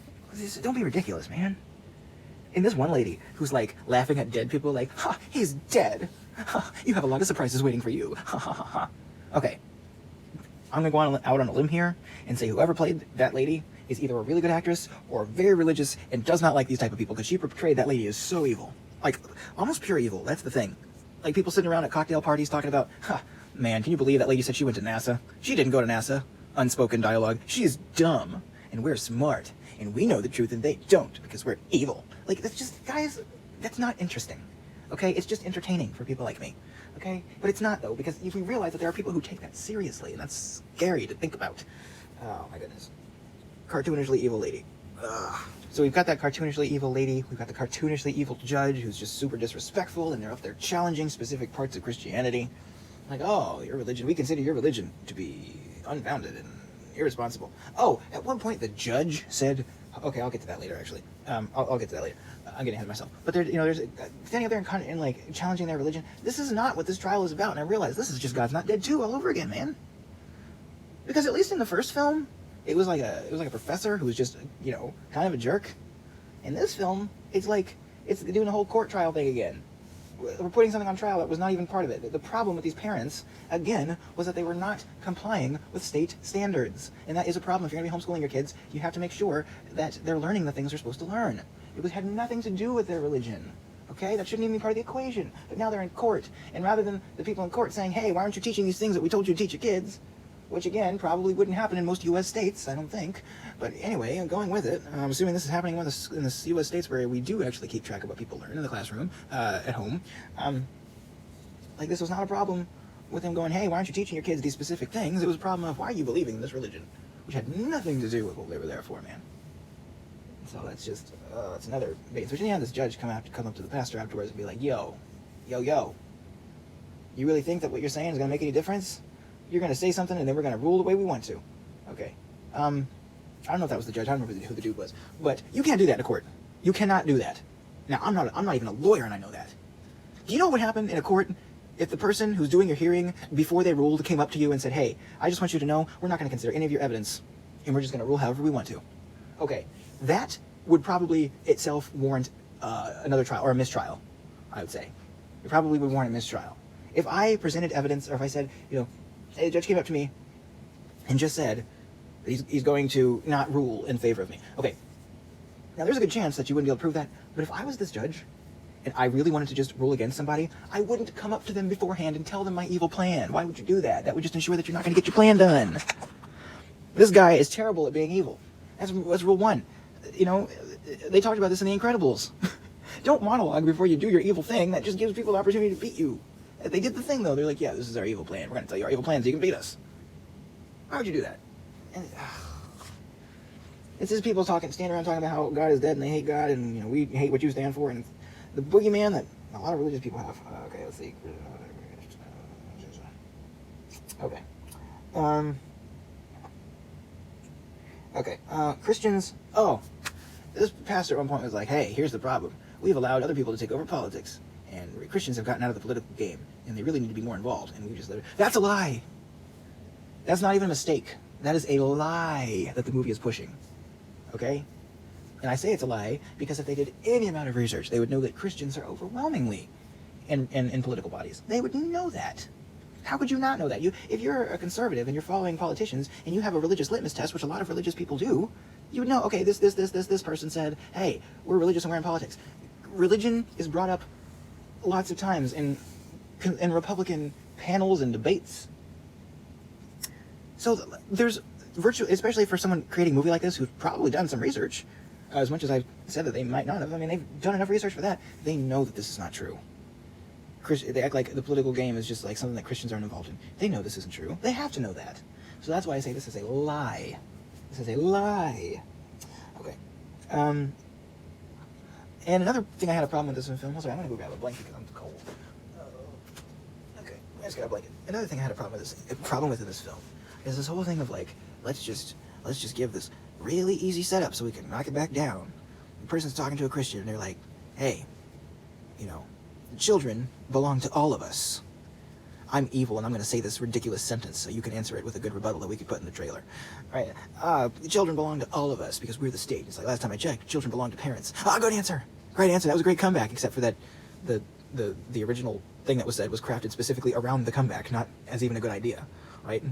Don't be ridiculous, man. And this one lady who's like laughing at dead people, like, ha, he's dead. Ha, you have a lot of surprises waiting for you. Ha ha ha ha. Okay, I'm gonna go out on a limb here and say whoever played that lady is either a really good actress or very religious and does not like these type of people because she portrayed that lady as so evil, like almost pure evil. That's the thing. Like people sitting around at cocktail parties talking about, ha, man, can you believe that lady said she went to NASA? She didn't go to NASA. Unspoken dialogue. She is dumb. And we're smart, and we know the truth, and they don't, because we're evil. Like, that's just, guys, that's not interesting, okay? It's just entertaining for people like me, okay? But it's not, though, because if we realize that there are people who take that seriously, and that's scary to think about. Oh, my goodness. Cartoonishly evil lady. Ugh. So we've got that cartoonishly evil lady, we've got the cartoonishly evil judge who's just super disrespectful, and they're up there challenging specific parts of Christianity. Like, oh, your religion, we consider your religion to be unfounded and irresponsible. Oh, at one point the judge said, okay, I'll get to that later, actually. I'll get to that later. I'm getting ahead of myself. But there's standing up there and like challenging their religion. This is not what this trial is about. And I realized this is just God's Not Dead 2 all over again, man. Because at least in the first film, it was like a professor who was just, kind of a jerk. In this film, it's doing the whole court trial thing again. We're putting something on trial that was not even part of it. The problem with these parents, again, was that they were not complying with state standards. And that is a problem. If you're going to be homeschooling your kids, you have to make sure that they're learning the things they're supposed to learn. It had nothing to do with their religion. Okay? That shouldn't even be part of the equation. But now they're in court. And rather than the people in court saying, hey, why aren't you teaching these things that we told you to teach your kids? Which, again, probably wouldn't happen in most U.S. states, I don't think. But anyway, I'm going with it. I'm assuming this is happening in the U.S. states where we do actually keep track of what people learn in the classroom, at home. Like, this was not a problem with them going, hey, why aren't you teaching your kids these specific things? It was a problem of, why are you believing in this religion? Which had nothing to do with what they were there for, man. So that's just, it's another bait. So you have this judge come up to the pastor afterwards and be like, yo, you really think that what you're saying is going to make any difference? You're going to say something and then we're going to rule the way we want to. Okay. I don't know if that was the judge. I don't remember who the dude was. But you can't do that in a court. You cannot do that. Now, I'm not even a lawyer and I know that. Do you know what would happen in a court if the person who's doing your hearing before they ruled came up to you and said, hey, I just want you to know we're not going to consider any of your evidence and we're just going to rule however we want to? Okay. That would probably itself warrant another trial or a mistrial, I would say. It probably would warrant a mistrial. If I presented evidence or if I said, hey, the judge came up to me and just said he's going to not rule in favor of me. Okay. Now, there's a good chance that you wouldn't be able to prove that. But if I was this judge and I really wanted to just rule against somebody, I wouldn't come up to them beforehand and tell them my evil plan. Why would you do that? That would just ensure that you're not going to get your plan done. This guy is terrible at being evil. That's rule one. You know, they talked about this in The Incredibles. Don't monologue before you do your evil thing. That just gives people the opportunity to beat you. They did the thing, though. They're like, yeah, this is our evil plan. We're going to tell you our evil plan so you can beat us. Why would you do that? And, it's just people standing around talking about how God is dead and they hate God and, you know, we hate what you stand for. And the boogeyman that a lot of religious people have. Okay, let's see. Okay. Okay. Christians. Oh, this pastor at one point was like, hey, here's the problem. We've allowed other people to take over politics. And Christians have gotten out of the political game. And they really need to be more involved. And we just let it. That's a lie. That's not even a mistake. That is a lie that the movie is pushing. Okay? And I say it's a lie because if they did any amount of research, they would know that Christians are overwhelmingly in political bodies. They would know that. How could you not know that? If you're a conservative and you're following politicians and you have a religious litmus test, which a lot of religious people do, you would know, okay, this person said, hey, we're religious and we're in politics. Religion is brought up lots of times in Republican panels and debates. So there's virtually, especially for someone creating a movie like this who's probably done some research, as much as I've said that they might not have. I mean, they've done enough research for that. They know that this is not true. They act like the political game is just like something that Christians aren't involved in. They know this isn't true. They have to know that. So that's why I say this is a lie. This is a lie. Okay. And another thing I had a problem with this film. Sorry, I'm going to go grab a blanket because I'm cold. Okay, I just got a blanket. Another thing I had a problem with in this film is this whole thing of like, let's just give this really easy setup so we can knock it back down. The person's talking to a Christian and they're like, hey, you know, children belong to all of us. I'm evil and I'm going to say this ridiculous sentence so you can answer it with a good rebuttal that we could put in the trailer. All right. Children belong to all of us because we're the state. It's like last time I checked, children belong to parents. Good answer. Great answer. That was a great comeback, except for that the original thing that was said was crafted specifically around the comeback, not as even a good idea, right?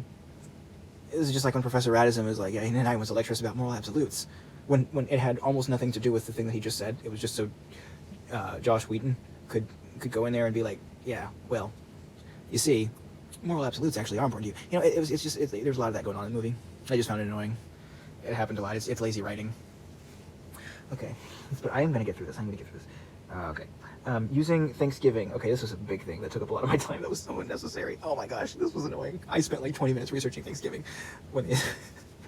It was just like when Professor Radisson was like, yeah, and I was a lecturist about moral absolutes. When it had almost nothing to do with the thing that he just said. It was just so Josh Wheaton could go in there and be like, yeah, well, you see, moral absolutes actually are important to you. You know, it's just there's a lot of that going on in the movie. I just found it annoying. It happened a lot. It's lazy writing. Okay, but I am going to get through this. Okay. Using Thanksgiving. Okay, this was a big thing that took up a lot of my time. That was so unnecessary. Oh my gosh, this was annoying. I spent like 20 minutes researching Thanksgiving when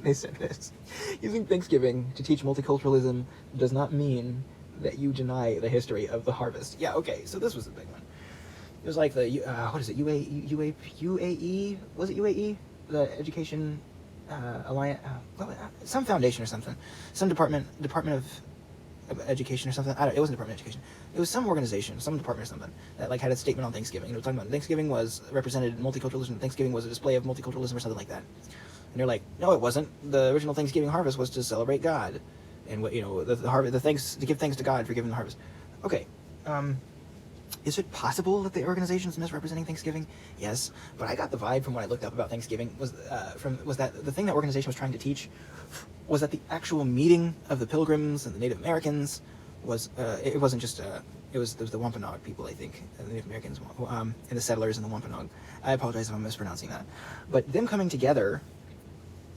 they said this. Using Thanksgiving to teach multiculturalism does not mean that you deny the history of the harvest. Yeah, okay, so this was a big one. It was like the, what is it, UAE? Was it UAE? The Education Alliance? Some foundation or something. Some Department of Education or something. It wasn't Department of Education. It was some organization, some department or something that like had a statement on Thanksgiving. It was talking about Thanksgiving was represented multiculturalism. Thanksgiving was a display of multiculturalism or something like that. And they're like, no, it wasn't. The original Thanksgiving harvest was to celebrate God, and what, you know, the harvest, the thanks, to give thanks to God for giving the harvest. Okay, is it possible that the organization is misrepresenting Thanksgiving? Yes, but I got the vibe from what I looked up about Thanksgiving was that the thing that organization was trying to teach was that the actual meeting of the Pilgrims and the Native Americans was it wasn't just it was the Wampanoag people, I think, the Native Americans, and the settlers and the Wampanoag. I apologize if I'm mispronouncing that, but them coming together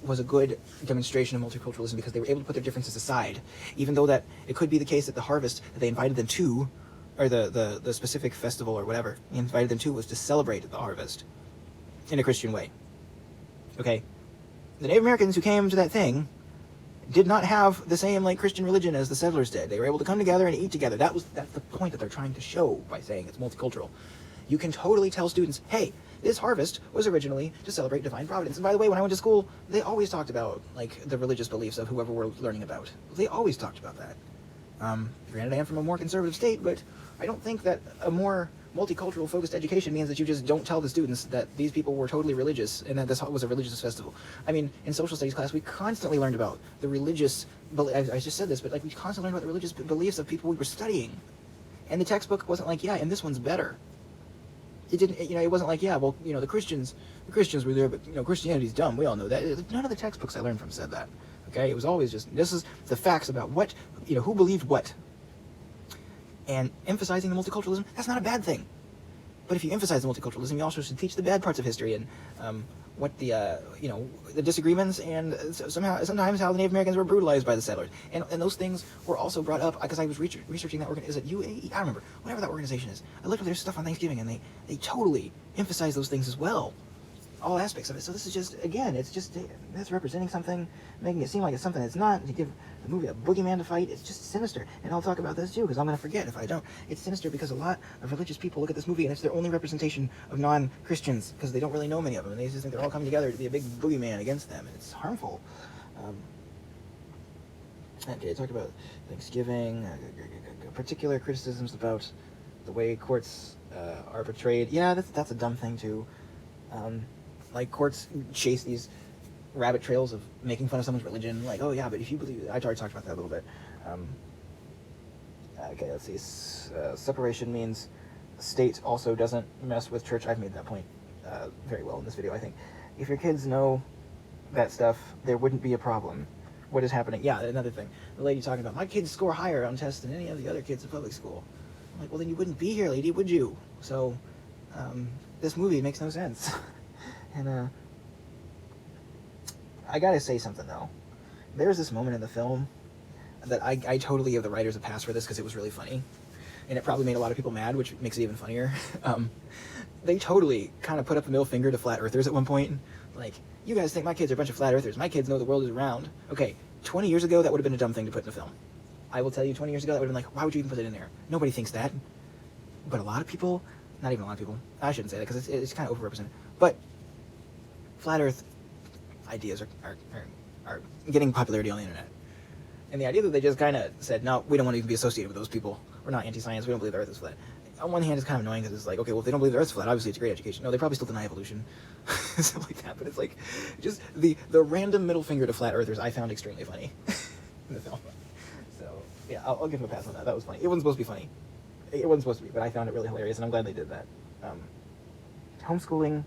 was a good demonstration of multiculturalism because they were able to put their differences aside, even though that it could be the case that the harvest that they invited them to, or the specific festival or whatever he invited them to, was to celebrate the harvest in a Christian way. Okay, the Native Americans who came to that thing did not have the same like Christian religion as the settlers did. They were able to come together and eat together. That's the point that they're trying to show by saying it's multicultural. You can totally tell students, hey, this harvest was originally to celebrate divine providence. And by the way, when I went to school, they always talked about like the religious beliefs of whoever we're learning about. They always talked about that. Granted, I am from a more conservative state, but I don't think that a more multicultural focused education means that you just don't tell the students that these people were totally religious and that this was a religious festival. I mean, in social studies class, we constantly learned about the religious, I just said this, but like we constantly learned about the religious beliefs of people we were studying. And the textbook wasn't like, yeah, and this one's better. It didn't, you know, it wasn't like, yeah, well, you know, the Christians were there, but, you know, Christianity's dumb. We all know that. None of the textbooks I learned from said that. Okay? It was always just, this is the facts about what, you know, who believed what. And emphasizing the multiculturalism, that's not a bad thing. But if you emphasize the multiculturalism, you also should teach the bad parts of history and what the the disagreements and sometimes how the Native Americans were brutalized by the settlers. And those things were also brought up because I was researching that is it UAE? I don't remember. Whatever that organization is. I looked at their stuff on Thanksgiving and they totally emphasize those things as well. All aspects of it. So this is just, again, it's just that's representing something, making it seem like it's something it's not. To give the movie a boogeyman to fight, it's just sinister. And I'll talk about this too, because I'm going to forget if I don't. It's sinister because a lot of religious people look at this movie and it's their only representation of non-Christians, because they don't really know many of them, and they just think they're all coming together to be a big boogeyman against them, and it's harmful. Okay, I talked about Thanksgiving, particular criticisms about the way courts are portrayed. Yeah, that's a dumb thing too. Like, courts chase these rabbit trails of making fun of someone's religion. Like, oh yeah, but if you believe... I already talked about that a little bit. Okay, let's see. Separation means state also doesn't mess with church. I've made that point very well in this video, I think. If your kids know that stuff, there wouldn't be a problem. What is happening? Yeah, another thing. The lady talking about, my kids score higher on tests than any of the other kids in public school. I'm like, well, then you wouldn't be here, lady, would you? So, this movie makes no sense. And, I gotta say something, though. There's this moment in the film that I totally give the writers a pass for this, because it was really funny. And it probably made a lot of people mad, which makes it even funnier. They totally kind of put up the middle finger to flat earthers at one point. Like, you guys think my kids are a bunch of flat earthers. My kids know the world is round. Okay, 20 years ago, that would have been a dumb thing to put in a film. I will tell you, 20 years ago, that would have been like, why would you even put it in there? Nobody thinks that. But a lot of people, not even a lot of people, I shouldn't say that, because it's kind of overrepresented. But flat earth ideas are getting popularity on the internet. And the idea that they just kind of said, no, we don't want to even be associated with those people. We're not anti-science. We don't believe the earth is flat. On one hand, it's kind of annoying because it's like, okay, well, if they don't believe the earth is flat, obviously it's a great education. No, they probably still deny evolution. Stuff like that. But it's like, just the random middle finger to flat earthers I found extremely funny in the film. So, yeah, I'll give them a pass on that. That was funny. It wasn't supposed to be funny. It wasn't supposed to be, but I found it really hilarious, and I'm glad they did that. Homeschooling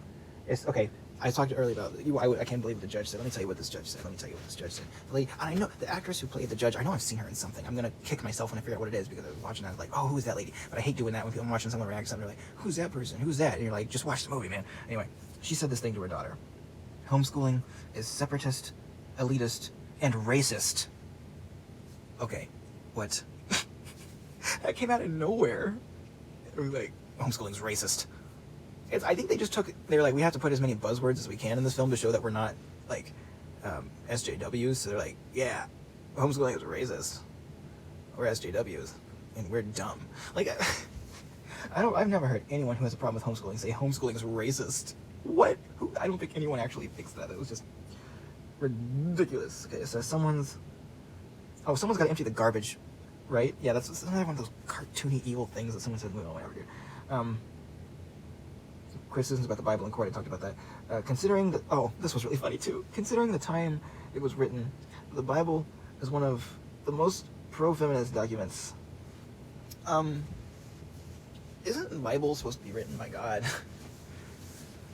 is, okay, I talked earlier about, I can't believe what the judge said. Let me tell you what this judge said. The lady, and I know, the actress who played the judge, I know I've seen her in something. I'm going to kick myself when I figure out what it is, because I was watching that, I was like, oh, who's that lady? But I hate doing that when I'm watching someone react to something, they're like, who's that person? Who's that? And you're like, just watch the movie, man. Anyway, she said this thing to her daughter. Homeschooling is separatist, elitist, and racist. Okay, what? That came out of nowhere. It was like, homeschooling's racist. I think they just they were like, we have to put as many buzzwords as we can in this film to show that we're not, like, SJWs. So they're like, yeah, homeschooling is racist. We're SJWs, and we're dumb. Like, I've never heard anyone who has a problem with homeschooling say homeschooling is racist. What? I don't think anyone actually thinks that. It was just ridiculous. Okay, so someone's got to empty the garbage, right? Yeah, that's another one of those cartoony evil things that someone said, well, whatever, dude. Criticisms about the Bible in court, I talked about that. Considering this was really funny too. Considering the time it was written, the Bible is one of the most pro-feminist documents. Isn't the Bible supposed to be written by God?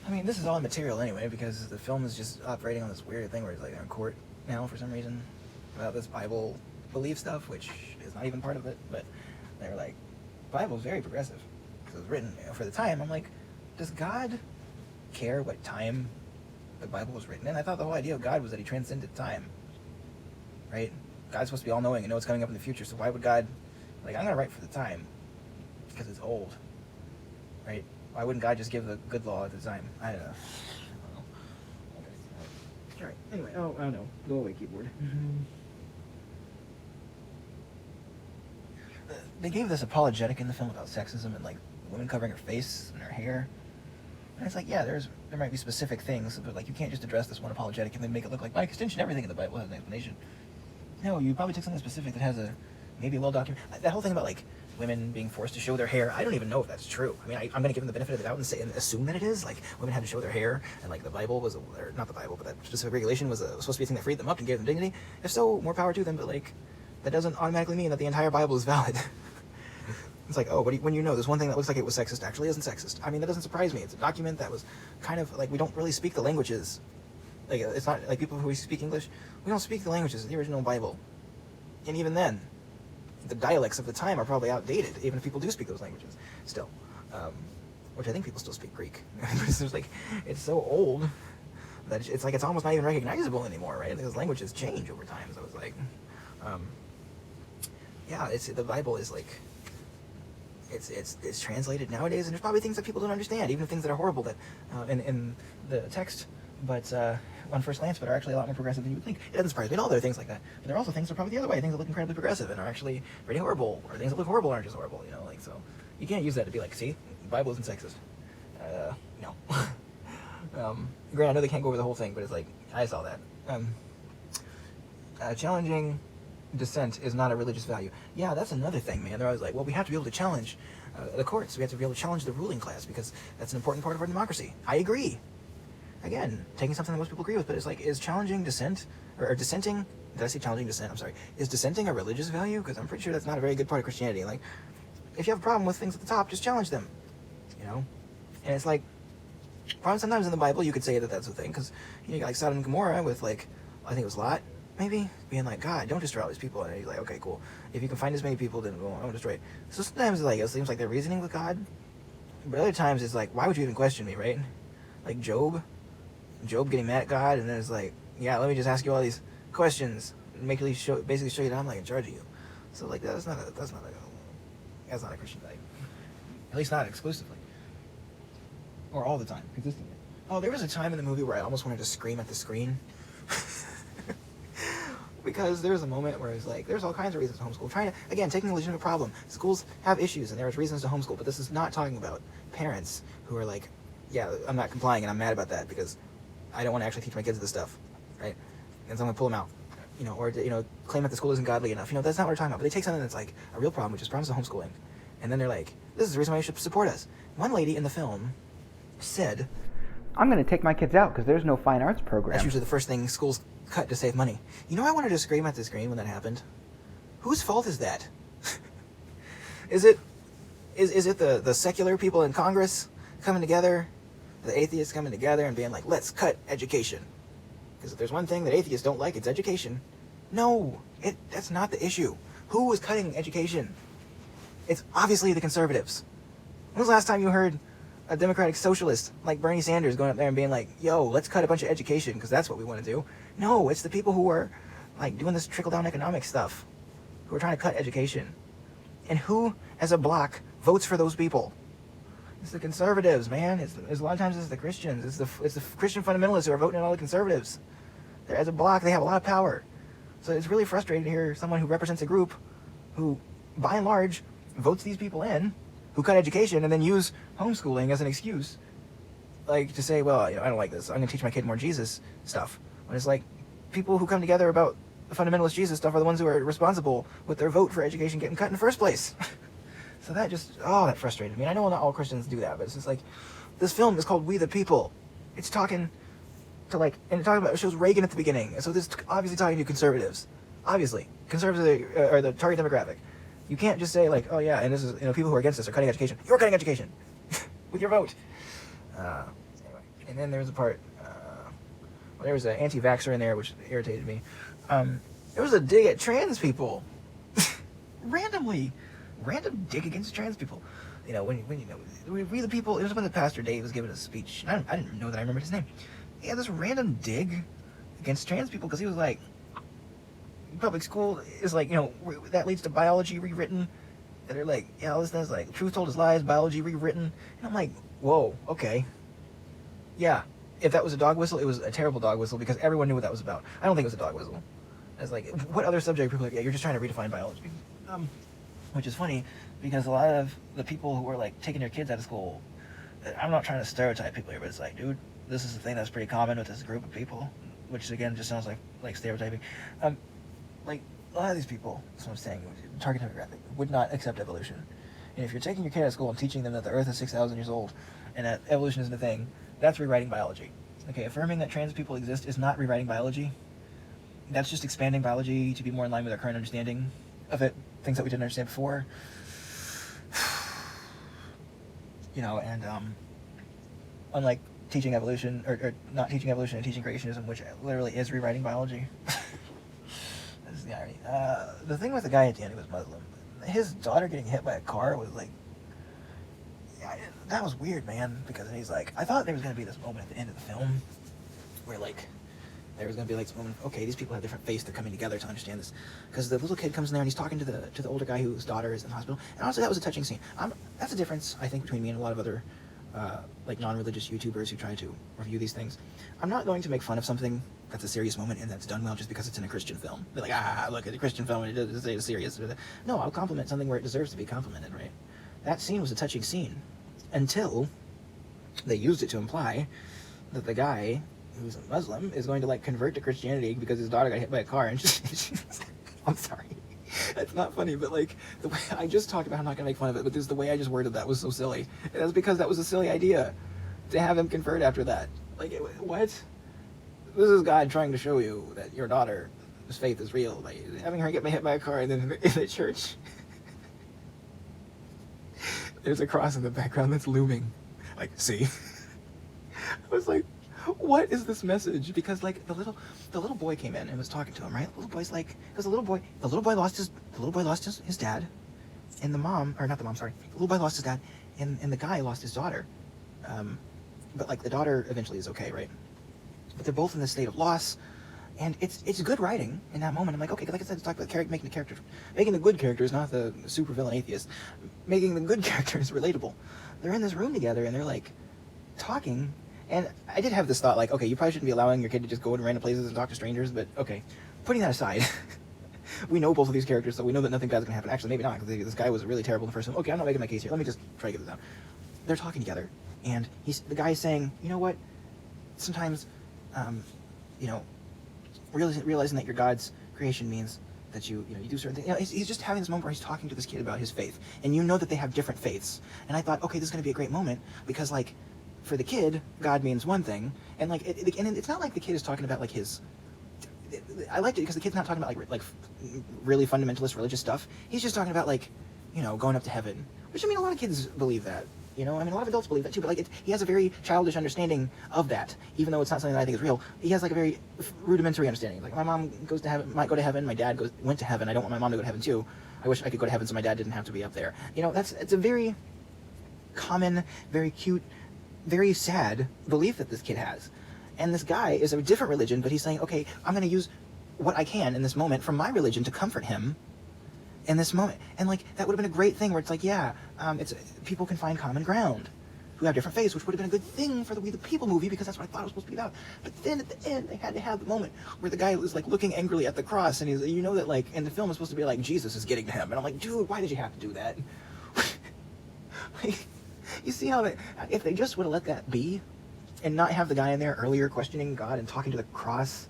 I mean, this is all immaterial anyway, because the film is just operating on this weird thing where it's like they're in court now for some reason about this Bible belief stuff, which is not even part of it, but they're like, Bible's very progressive because it was written for the time. I'm like, does God care what time the Bible was written in? I thought the whole idea of God was that he transcended time, right? God's supposed to be all-knowing and know what's coming up in the future, so why would God, like, I'm going to write for the time because it's old, right? Why wouldn't God just give the good law at the time? I don't know. Okay. All right. Anyway, I don't know. Go away, keyboard. They gave this apologetic in the film about sexism and, like, women covering her face and her hair. And it's like, yeah, there might be specific things, but, like, you can't just address this one apologetic and then make it look like, by extension, everything in the Bible has an explanation. No, you probably took something specific that has maybe a well-documented... That whole thing about, like, women being forced to show their hair, I don't even know if that's true. I mean, I'm going to give them the benefit of the doubt and assume that it is. Like, women had to show their hair, and, like, the Bible was... or not the Bible, but that specific regulation was supposed to be a thing that freed them up and gave them dignity. If so, more power to them, but, like, that doesn't automatically mean that the entire Bible is valid. It's like, oh, but when you know this one thing that looks like it was sexist actually isn't sexist. I mean, that doesn't surprise me. It's a document that was kind of, like, we don't really speak the languages. Like, it's not, like, people who speak English, we don't speak the languages of the original Bible. And even then, the dialects of the time are probably outdated, even if people do speak those languages still. which I think people still speak Greek. It's like, it's so old that it's like it's almost not even recognizable anymore, right? Because languages change over time. So it's like, yeah, the Bible is like, it's translated nowadays, and there's probably things that people don't understand, even things that are horrible that in the text, but on first glance, but are actually a lot more progressive than you would think. It doesn't surprise me at all. There are things like that, but there are also things that are probably the other way, things that look incredibly progressive and are actually pretty horrible, or things that look horrible aren't just horrible, you know, like, so you can't use that to be like, see, the Bible isn't sexist. No. Granted, I know they can't go over the whole thing, but it's like, I saw that. Challenging dissent is not a religious value. Yeah, that's another thing, man. They're always like, well, we have to be able to challenge the courts. We have to be able to challenge the ruling class because that's an important part of our democracy. I agree. Again, taking something that most people agree with, but it's like, is challenging dissent, or dissenting, did I say challenging dissent? I'm sorry. Is dissenting a religious value? Because I'm pretty sure that's not a very good part of Christianity. Like, if you have a problem with things at the top, just challenge them, you know? And it's like, probably sometimes in the Bible you could say that that's a thing, because you got like Sodom and Gomorrah with like, I think it was Lot, maybe, being like, God, don't destroy all these people. And he's like, okay, cool. If you can find as many people, then I won't destroy it. So sometimes like it seems like they're reasoning with God, but other times it's like, why would you even question me, right? Like Job getting mad at God, and then it's like, yeah, let me just ask you all these questions and basically show you that I'm like in charge of you. So like that's not a Christian value, at least not exclusively or all the time, consistently. Oh, there was a time in the movie where I almost wanted to scream at the screen. Because there was a moment where it's like, there's all kinds of reasons to homeschool. Taking a legitimate problem. Schools have issues and there's reasons to homeschool, but this is not talking about parents who are like, yeah, I'm not complying and I'm mad about that because I don't want to actually teach my kids this stuff, right? And so I'm going to pull them out, you know, or, you know, claim that the school isn't godly enough. You know, that's not what we're talking about. But they take something that's like a real problem, which is problems of homeschooling, and then they're like, this is the reason why you should support us. One lady in the film said, I'm going to take my kids out because there's no fine arts program. That's usually the first thing schools cut to save money. You know, I wanted to scream at the screen when that happened. Whose fault is that? Is it the secular people in Congress coming together, the atheists coming together and being like, let's cut education? Because if there's one thing that atheists don't like, it's education. No, that's not the issue. Who was cutting education? It's obviously the conservatives. When was the last time you heard a democratic socialist like Bernie Sanders going up there and being like, yo, let's cut a bunch of education because that's what we want to do? No, it's the people who are like doing this trickle-down economic stuff, who are trying to cut education. And who, as a bloc, votes for those people? It's the conservatives, man. It's a lot of times it's the Christians. It's the Christian fundamentalists who are voting on all the conservatives. As a bloc, they have a lot of power. So it's really frustrating to hear someone who represents a group who, by and large, votes these people in, who cut education, and then use homeschooling as an excuse, like to say, well, you know, I don't like this. I'm going to teach my kid more Jesus stuff. When it's like, people who come together about the fundamentalist Jesus stuff are the ones who are responsible with their vote for education getting cut in the first place. So that just, that frustrated me. And I know not all Christians do that, but it's just like, this film is called We the People. It's talking to like, and it shows Reagan at the beginning. And so this is obviously talking to conservatives. Obviously. Conservatives are the target demographic. You can't just say like, oh yeah, and this is, you know, people who are against this are cutting education. You're cutting education with your vote. Anyway, and then there was a part, there was an anti-vaxxer in there, which irritated me. There was a dig at trans people. Random dig against trans people. You know, when you know, We the People, it was when the Pastor Dave was giving a speech. I didn't know that I remembered his name. He had this random dig against trans people because he was like, public school is like, you know, that leads to biology rewritten. And they're like, yeah, all this thing is like, truth told as lies, biology rewritten. And I'm like, whoa, okay. Yeah, if that was a dog whistle, it was a terrible dog whistle because everyone knew what that was about. I don't think it was a dog whistle. It's like, what other subject people are like, yeah, you're just trying to redefine biology. Which is funny because a lot of the people who are like taking their kids out of school, I'm not trying to stereotype people here, but it's like, dude, this is the thing that's pretty common with this group of people, which again just sounds like stereotyping. Like a lot of these people, that's what I'm saying, target demographic, would not accept evolution. And if you're taking your kid out of school and teaching them that the Earth is 6,000 years old and that evolution isn't a thing, that's rewriting biology. Okay, affirming that trans people exist is not rewriting biology. That's just expanding biology to be more in line with our current understanding of it, things that we didn't understand before. You know, and unlike teaching evolution, or not teaching evolution and teaching creationism, which literally is rewriting biology. That's the irony. The thing with the guy at the end who was Muslim, his daughter getting hit by a car was like, that was weird, man, because he's like, I thought there was going to be this moment at the end of the film where, like, there was going to be, like, this moment, okay, these people have different faiths, they're coming together to understand this. Because the little kid comes in there and he's talking to the older guy whose daughter is in the hospital. And honestly, that was a touching scene. That's a difference, I think, between me and a lot of other, like, non-religious YouTubers who try to review these things. I'm not going to make fun of something that's a serious moment and that's done well just because it's in a Christian film. They're like, look at a Christian film and it is serious. No, I'll compliment something where it deserves to be complimented, right? That scene was a touching scene until they used it to imply that the guy who's a Muslim is going to, like, convert to Christianity because his daughter got hit by a car and I'm sorry. That's not funny, but, like, the way I just talked about, I'm not going to make fun of it, but the way I just worded that was so silly. And that's because that was a silly idea to have him convert after that. Like, what? This is God trying to show you that your daughter's faith is real by having her get hit by a car and then in the church. There's a cross in the background that's looming. Like, see? I was like, what is this message? Because, like, the little boy came in and was talking to him, right? The little boy's like, because the little boy lost his dad, and the little boy lost his dad, and the guy lost his daughter. But, like, the daughter eventually is okay, right? But they're both in this state of loss, and it's good writing in that moment. I'm like, okay, like I said, it's talking about making the good characters, not the super villain atheist, making the good characters relatable. They're in this room together, and they're, like, talking. And I did have this thought, like, okay, you probably shouldn't be allowing your kid to just go into random places and talk to strangers, but okay, putting that aside, we know both of these characters, so we know that nothing bad's gonna happen. Actually, maybe not, because this guy was really terrible in the first film. Okay, I'm not making my case here. Let me just try to get this out. They're talking together, and the guy's saying, you know what? Sometimes, you know, realizing that you're God's creation means that you do certain things. You know, he's just having this moment where he's talking to this kid about his faith, and you know that they have different faiths. And I thought, okay, this is gonna be a great moment because, like, for the kid, God means one thing, and, like, and it's not like the kid is talking about, like, his. I liked it because the kid's not talking about, like really fundamentalist religious stuff. He's just talking about, like, you know, going up to heaven, which, I mean, a lot of kids believe that. You know, I mean, a lot of adults believe that too, but, like, he has a very childish understanding of that, even though it's not something that I think is real. He has, like, a very rudimentary understanding. Like, my mom goes to heaven, might go to heaven. My dad went to heaven. I don't want my mom to go to heaven too. I wish I could go to heaven so my dad didn't have to be up there. You know, it's a very common, very cute, very sad belief that this kid has. And this guy is of a different religion, but he's saying, okay, I'm going to use what I can in this moment from my religion to comfort him in this moment. And, like, that would have been a great thing where it's like, yeah, people can find common ground who have different faiths, which would have been a good thing for the We the People movie, because that's what I thought it was supposed to be about. But then at the end, they had to have the moment where the guy was, like, looking angrily at the cross, and he's, you know, that, like, in the film it's supposed to be like Jesus is getting to him, and I'm like, dude, why did you have to do that? Like, you see how if they just would have let that be and not have the guy in there earlier questioning God and talking to the cross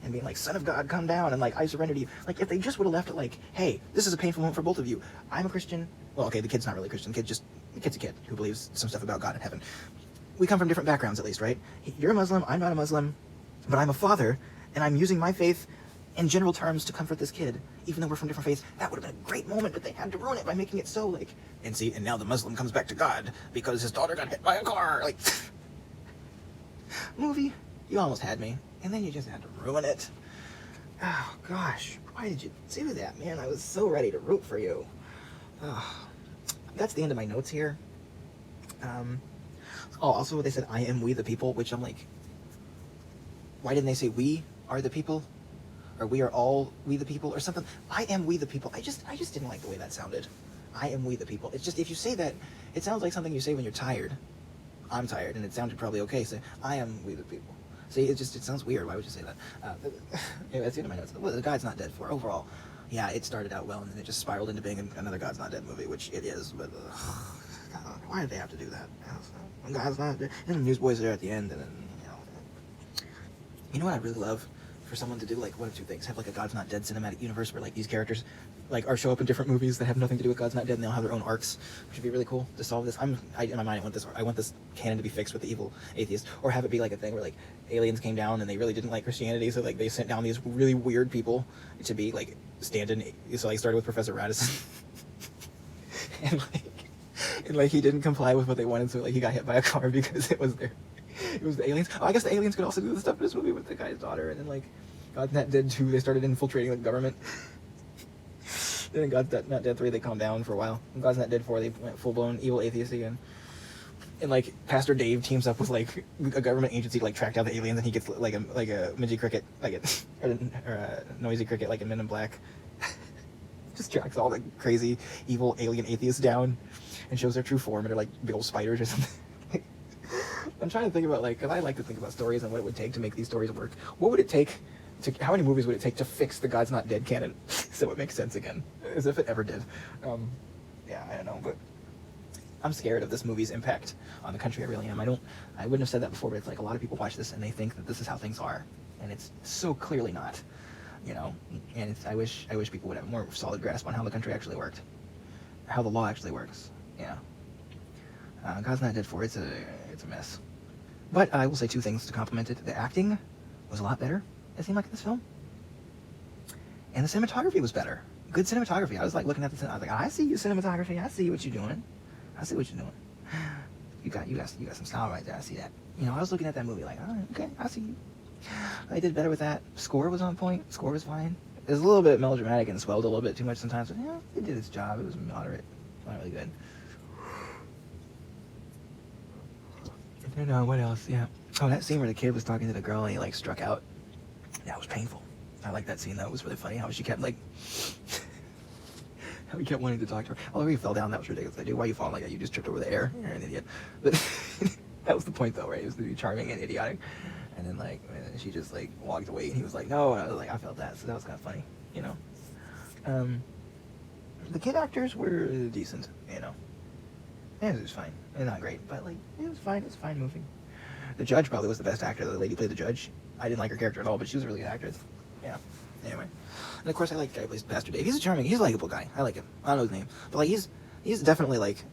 and being like, Son of God, come down, and, like, I surrender to you. Like, if they just would have left it like, hey, this is a painful moment for both of you. I'm a Christian. Well, okay, the kid's not really a Christian. The kid's a kid who believes some stuff about God and heaven. We come from different backgrounds, at least, right? You're a Muslim, I'm not a Muslim, but I'm a father, and I'm using my faith in general terms to comfort this kid, even though we're from different faiths. That would have been a great moment, but they had to ruin it by making it so, like, and now the Muslim comes back to God because his daughter got hit by a car. Like, movie, you almost had me, and then you just had to ruin it. Oh, gosh, why did you do that, man? I was so ready to root for you. Oh, that's the end of my notes here. Also, they said, I am we the people, which I'm like, why didn't they say we are the people? Or we are all we the people, or something. I am we the people. I just didn't like the way that sounded. I am we the people. It's just, if you say that, it sounds like something you say when you're tired. I'm tired, and it sounded probably okay. So, I am we the people. See, it sounds weird. Why would you say that? Anyway, that's the end of my notes. The God's Not Dead 4, overall, yeah, it started out well, and then it just spiraled into being another God's Not Dead movie, which it is, but God, why did they have to do that? God's Not Dead. And the Newsboys are there at the end, and then, you know what I really love? For someone to do, like, one of two things. Have, like, a God's Not Dead cinematic universe where, like, these characters, like, show up in different movies that have nothing to do with God's Not Dead, and they all have their own arcs, which would be really cool to solve this. In my mind, I want this canon to be fixed with the evil atheist, or have it be, like, a thing where, like, aliens came down and they really didn't like Christianity, so, like, they sent down these really weird people to be, like, stand-in. So, like, started with Professor Radisson. and he didn't comply with what they wanted, so, like, he got hit by a car because it was the aliens. Oh, I guess the aliens could also do the stuff in this movie with the guy's daughter, and then, like, God's Not Dead 2, they started infiltrating the government. Then in God's Not Dead 3, they calmed down for a while. In God's Not Dead 4, they went full-blown evil atheist again. and like Pastor Dave teams up with like a government agency to like track down the aliens, and he gets like a Mingy cricket, like or a noisy cricket, like in Men in Black. Just tracks all the crazy, evil alien atheists down, and shows their true form, and they're like big old spiders or something. I'm trying to think about like, cause I like to think about stories and what it would take to make these stories work. What would it take to? How many movies would it take to fix the God's Not Dead canon so it makes sense again, as if it ever did? Yeah, I don't know, but I'm scared of this movie's impact on the country. I really am. I wouldn't have said that before, but it's like a lot of people watch this and they think that this is how things are, and it's so clearly not. You know, and it's, I wish people would have a more solid grasp on how the country actually worked, how the law actually works. Yeah. God's Not Dead 4, it's a mess. But I will say two things to compliment it. The acting was a lot better, it seemed like, in this film. And the cinematography was better. Good cinematography. I was like looking at the, I was like, I see you, cinematography. I see what you're doing. I see what you're doing. You got some style right there. I see that. You know, I was looking at that movie like, oh, okay, I see you. I did better with that. Score was on point. Score was fine. It was a little bit melodramatic and swelled a little bit too much sometimes, but yeah, it did its job. It was moderate. Not really good. And then, what else? Yeah. Oh, that scene where the kid was talking to the girl and he like struck out. That was painful. I like that scene. That was really funny. How she kept like, how he kept wanting to talk to her. Although he fell down, that was ridiculous. Like, dude, why are you falling like that? You just tripped over the air. You're an idiot. But that was the point, though, right? It was to be charming and idiotic. And then like, and she just like walked away, and he was like, "No," and I was like, I felt that, so that was kind of funny, you know. The kid actors were decent, you know. Yeah, it was fine. They're not great, but like, it was fine. It was a fine movie. The judge probably was the best actor. The lady who played the judge. I didn't like her character at all, but she was a really good actress. Yeah. Anyway, and of course I like the guy who plays Pastor Dave. He's a likable guy. I like him. I don't know his name, but like he's definitely like.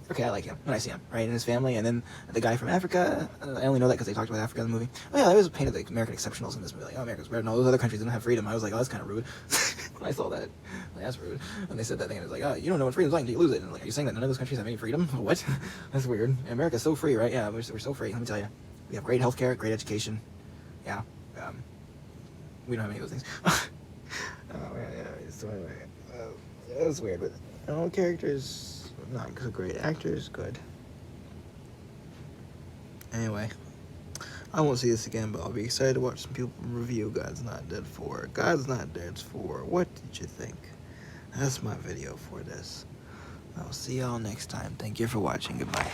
Okay, I like him when I see him, right, and his family, and then the guy from Africa, I only know that because they talked about Africa in the movie. Oh yeah, I was painted like American exceptionals in this movie, like, oh, America's better, no, those other countries don't have freedom. I was like, oh, that's kind of rude. When I saw that, like, that's rude. When they said that thing, I was like, oh, you don't know what freedom's like until you lose it. And like, are you saying that none of those countries have any freedom? What? That's weird. America's so free, right? Yeah, we're so free, let me tell you. We have great healthcare, great education. Yeah. We don't have any of those things. Oh, yeah, so anyway, it was weird, but all characters... not so great. Actors, good. Anyway, I won't see this again, but I'll be excited to watch some people review God's Not Dead 4. God's Not Dead 4. What did you think? That's my video for this. I'll see y'all next time. Thank you for watching. Goodbye.